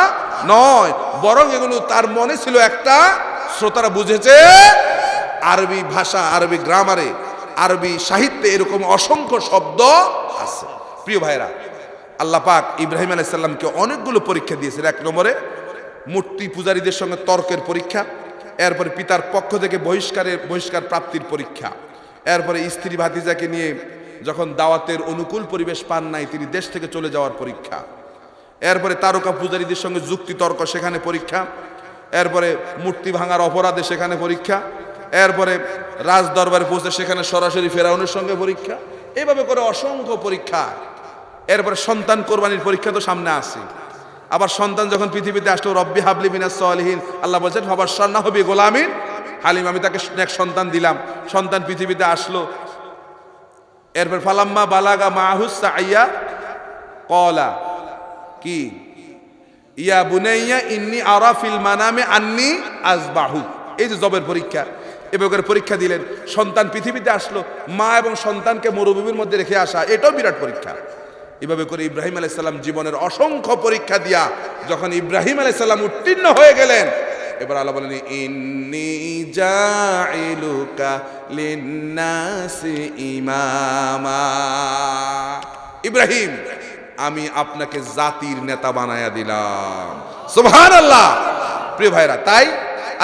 নয়, বরং এগুলো তার মনে ছিল একটা, শ্রোতারা বুঝেছে আরবি ভাষা, আরবি গ্রামারে, আরবি সাহিত্যে এরকম অসংখ্য শব্দ আছে। প্রিয় ভাইরা, আল্লাহ পাক ইব্রাহিম আলাইহিস সালামকে অনেকগুলো পরীক্ষা দিয়েছেন। এক নম্বরে মূর্তি পূজারীদের সঙ্গে তর্কের পরীক্ষা, এরপরে পিতার পক্ষ থেকে বহিষ্কার প্রাপ্তির পরীক্ষা, এরপরে স্ত্রী ভাতিজাকে নিয়ে যখন দাওয়াতের অনুকূল পরিবেশ পান নাই তিনি দেশ থেকে চলে যাওয়ার পরীক্ষা, এরপরে তারকা পূজারীদের সঙ্গে যুক্তি তর্ক সেখানে পরীক্ষা, এরপরে মূর্তি ভাঙার অপরাধে সেখানে পরীক্ষা, এরপরে রাজ দরবারে পৌঁছে সেখানে সরাসরি ফেরাউনের সঙ্গে পরীক্ষা, এইভাবে করে অসংখ্য পরীক্ষা। এরপরে সন্তান কোরবানির পরীক্ষা তো সামনে আসে। আবার সন্তান যখন পৃথিবীতে আসলো, রব্বি হাবলি মিনাস সালিহিন, আল্লাহ বলছেন ফাবাশশারনা হবি গোলামিন হালিম, আমি তাকে এক সন্তান দিলাম, সন্তান পৃথিবীতে আসলো। এরপর ফালাম্মা বালাগা মাহুস সাইয়া ক্বালা কি ইয়া বুনাইয়া ইন্নী আরা ফিল মানামে আন্নী আযবাহু, এই যে জবের পরীক্ষা, এভাবে পরীক্ষা দিলেন। সন্তান পৃথিবীতে আসলো, মা এবং সন্তানকে মরুভূমির মধ্যে রেখে আসা, এটাও বিরাট পরীক্ষা। এভাবে করে ইব্রাহিম আলাইহিস সালাম জীবনের অসংখ্য পরীক্ষা দিয়া যখন ইব্রাহিম আলাইহিস সালাম উত্তীর্ণ হয়ে গেলেন, এবার আল্লাহ বলেন ইন্নী জাইলুকা লিন্নাসি ইমামা, ইব্রাহিম আমি আপনাকে জাতির নেতা বানায়া দিলাম। সুবহানাল্লাহ। প্রিয় ভাইরা, তাই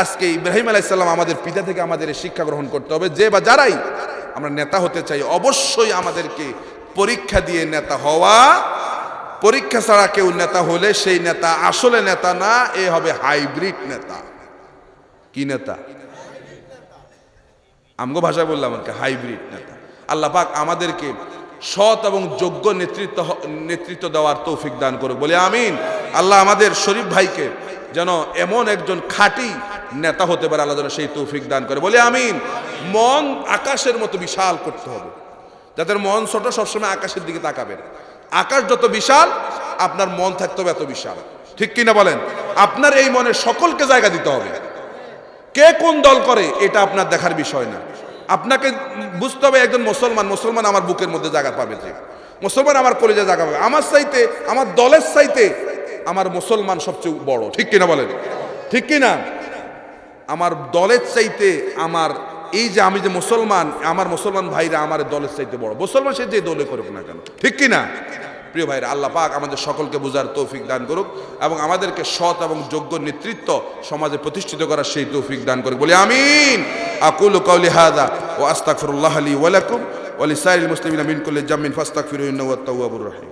আজকে ইব্রাহিম আলাইহিস সালাম আমাদের পিতা থেকে আমাদের শিক্ষা গ্রহণ করতে হবে, যে বা যারাই আমরা নেতা হতে চাই অবশ্যই আমাদেরকে পরীক্ষা দিয়ে নেতা হওয়া। পরীক্ষা ছাড়া কেউ নেতা হলে সেই নেতা আসলে নেতা না, এ হবে হাইব্রিড নেতা। কি নেতা? আমগো ভাষায় বললাম আর কি, হাইব্রিড নেতা। আল্লাহ পাক আমাদেরকে সৎ এবং যোগ্য নেতৃত্ব দেওয়ার তৌফিক দান করুক, বলে আমিন। আল্লাহ আমাদের শরীফ ভাইকে যেন এমন একজন খাঁটি নেতা হতে পারে, আল্লাহ যেন সেই তৌফিক দান করে, বলে আমিন। মন আকাশের মতো বিশাল করতে হবে, যাদের মন ছোট সবসময় আকাশের দিকে তাকাবেন। আকাশ যত বিশাল আপনার মন থাকতে হবে এত বিশাল, ঠিক কিনা বলেন? আপনার এই মনে সকলকে জায়গা দিতে হবে। কে কোন দল করে এটা আপনার দেখার বিষয় না, আপনাকে বুঝতে হবে একজন মুসলমান আমার বুকের মধ্যে জায়গা পাবে, যে মুসলমান আমার কলেজে জায়গা পাবে। আমার চাইতে, আমার দলের চাইতে আমার মুসলমান সবচেয়ে বড়, ঠিক কিনা বলেন? ঠিক কিনা? আমার দলের চাইতে আমার এই যে আমি যে মুসলমান, আমার মুসলমান ভাইরা আমার দলের চাইতে বড়। মুসলমান সে যে দলে করুক না কেন, ঠিক কিনা? প্রিয় ভাইরা, আল্লাহ পাক আমাদের সকলকে বুঝার তৌফিক দান করুক এবং আমাদেরকে সৎ এবং যোগ্য নেতৃত্ব সমাজে প্রতিষ্ঠিত করার সেই তৌফিক দান করুক, বলে আমিন। আকুলু কাওলি হাযা ওয়া আস্তাগফিরুল্লাহ লি ওয়া লাকুম ওয়া লিসাইরিল মুসলিমিনা মিন কুল্লি জামিন ফাস্তাগফিরুহু ইন্নাহু হুয়াত তাওয়াবুর রহিম।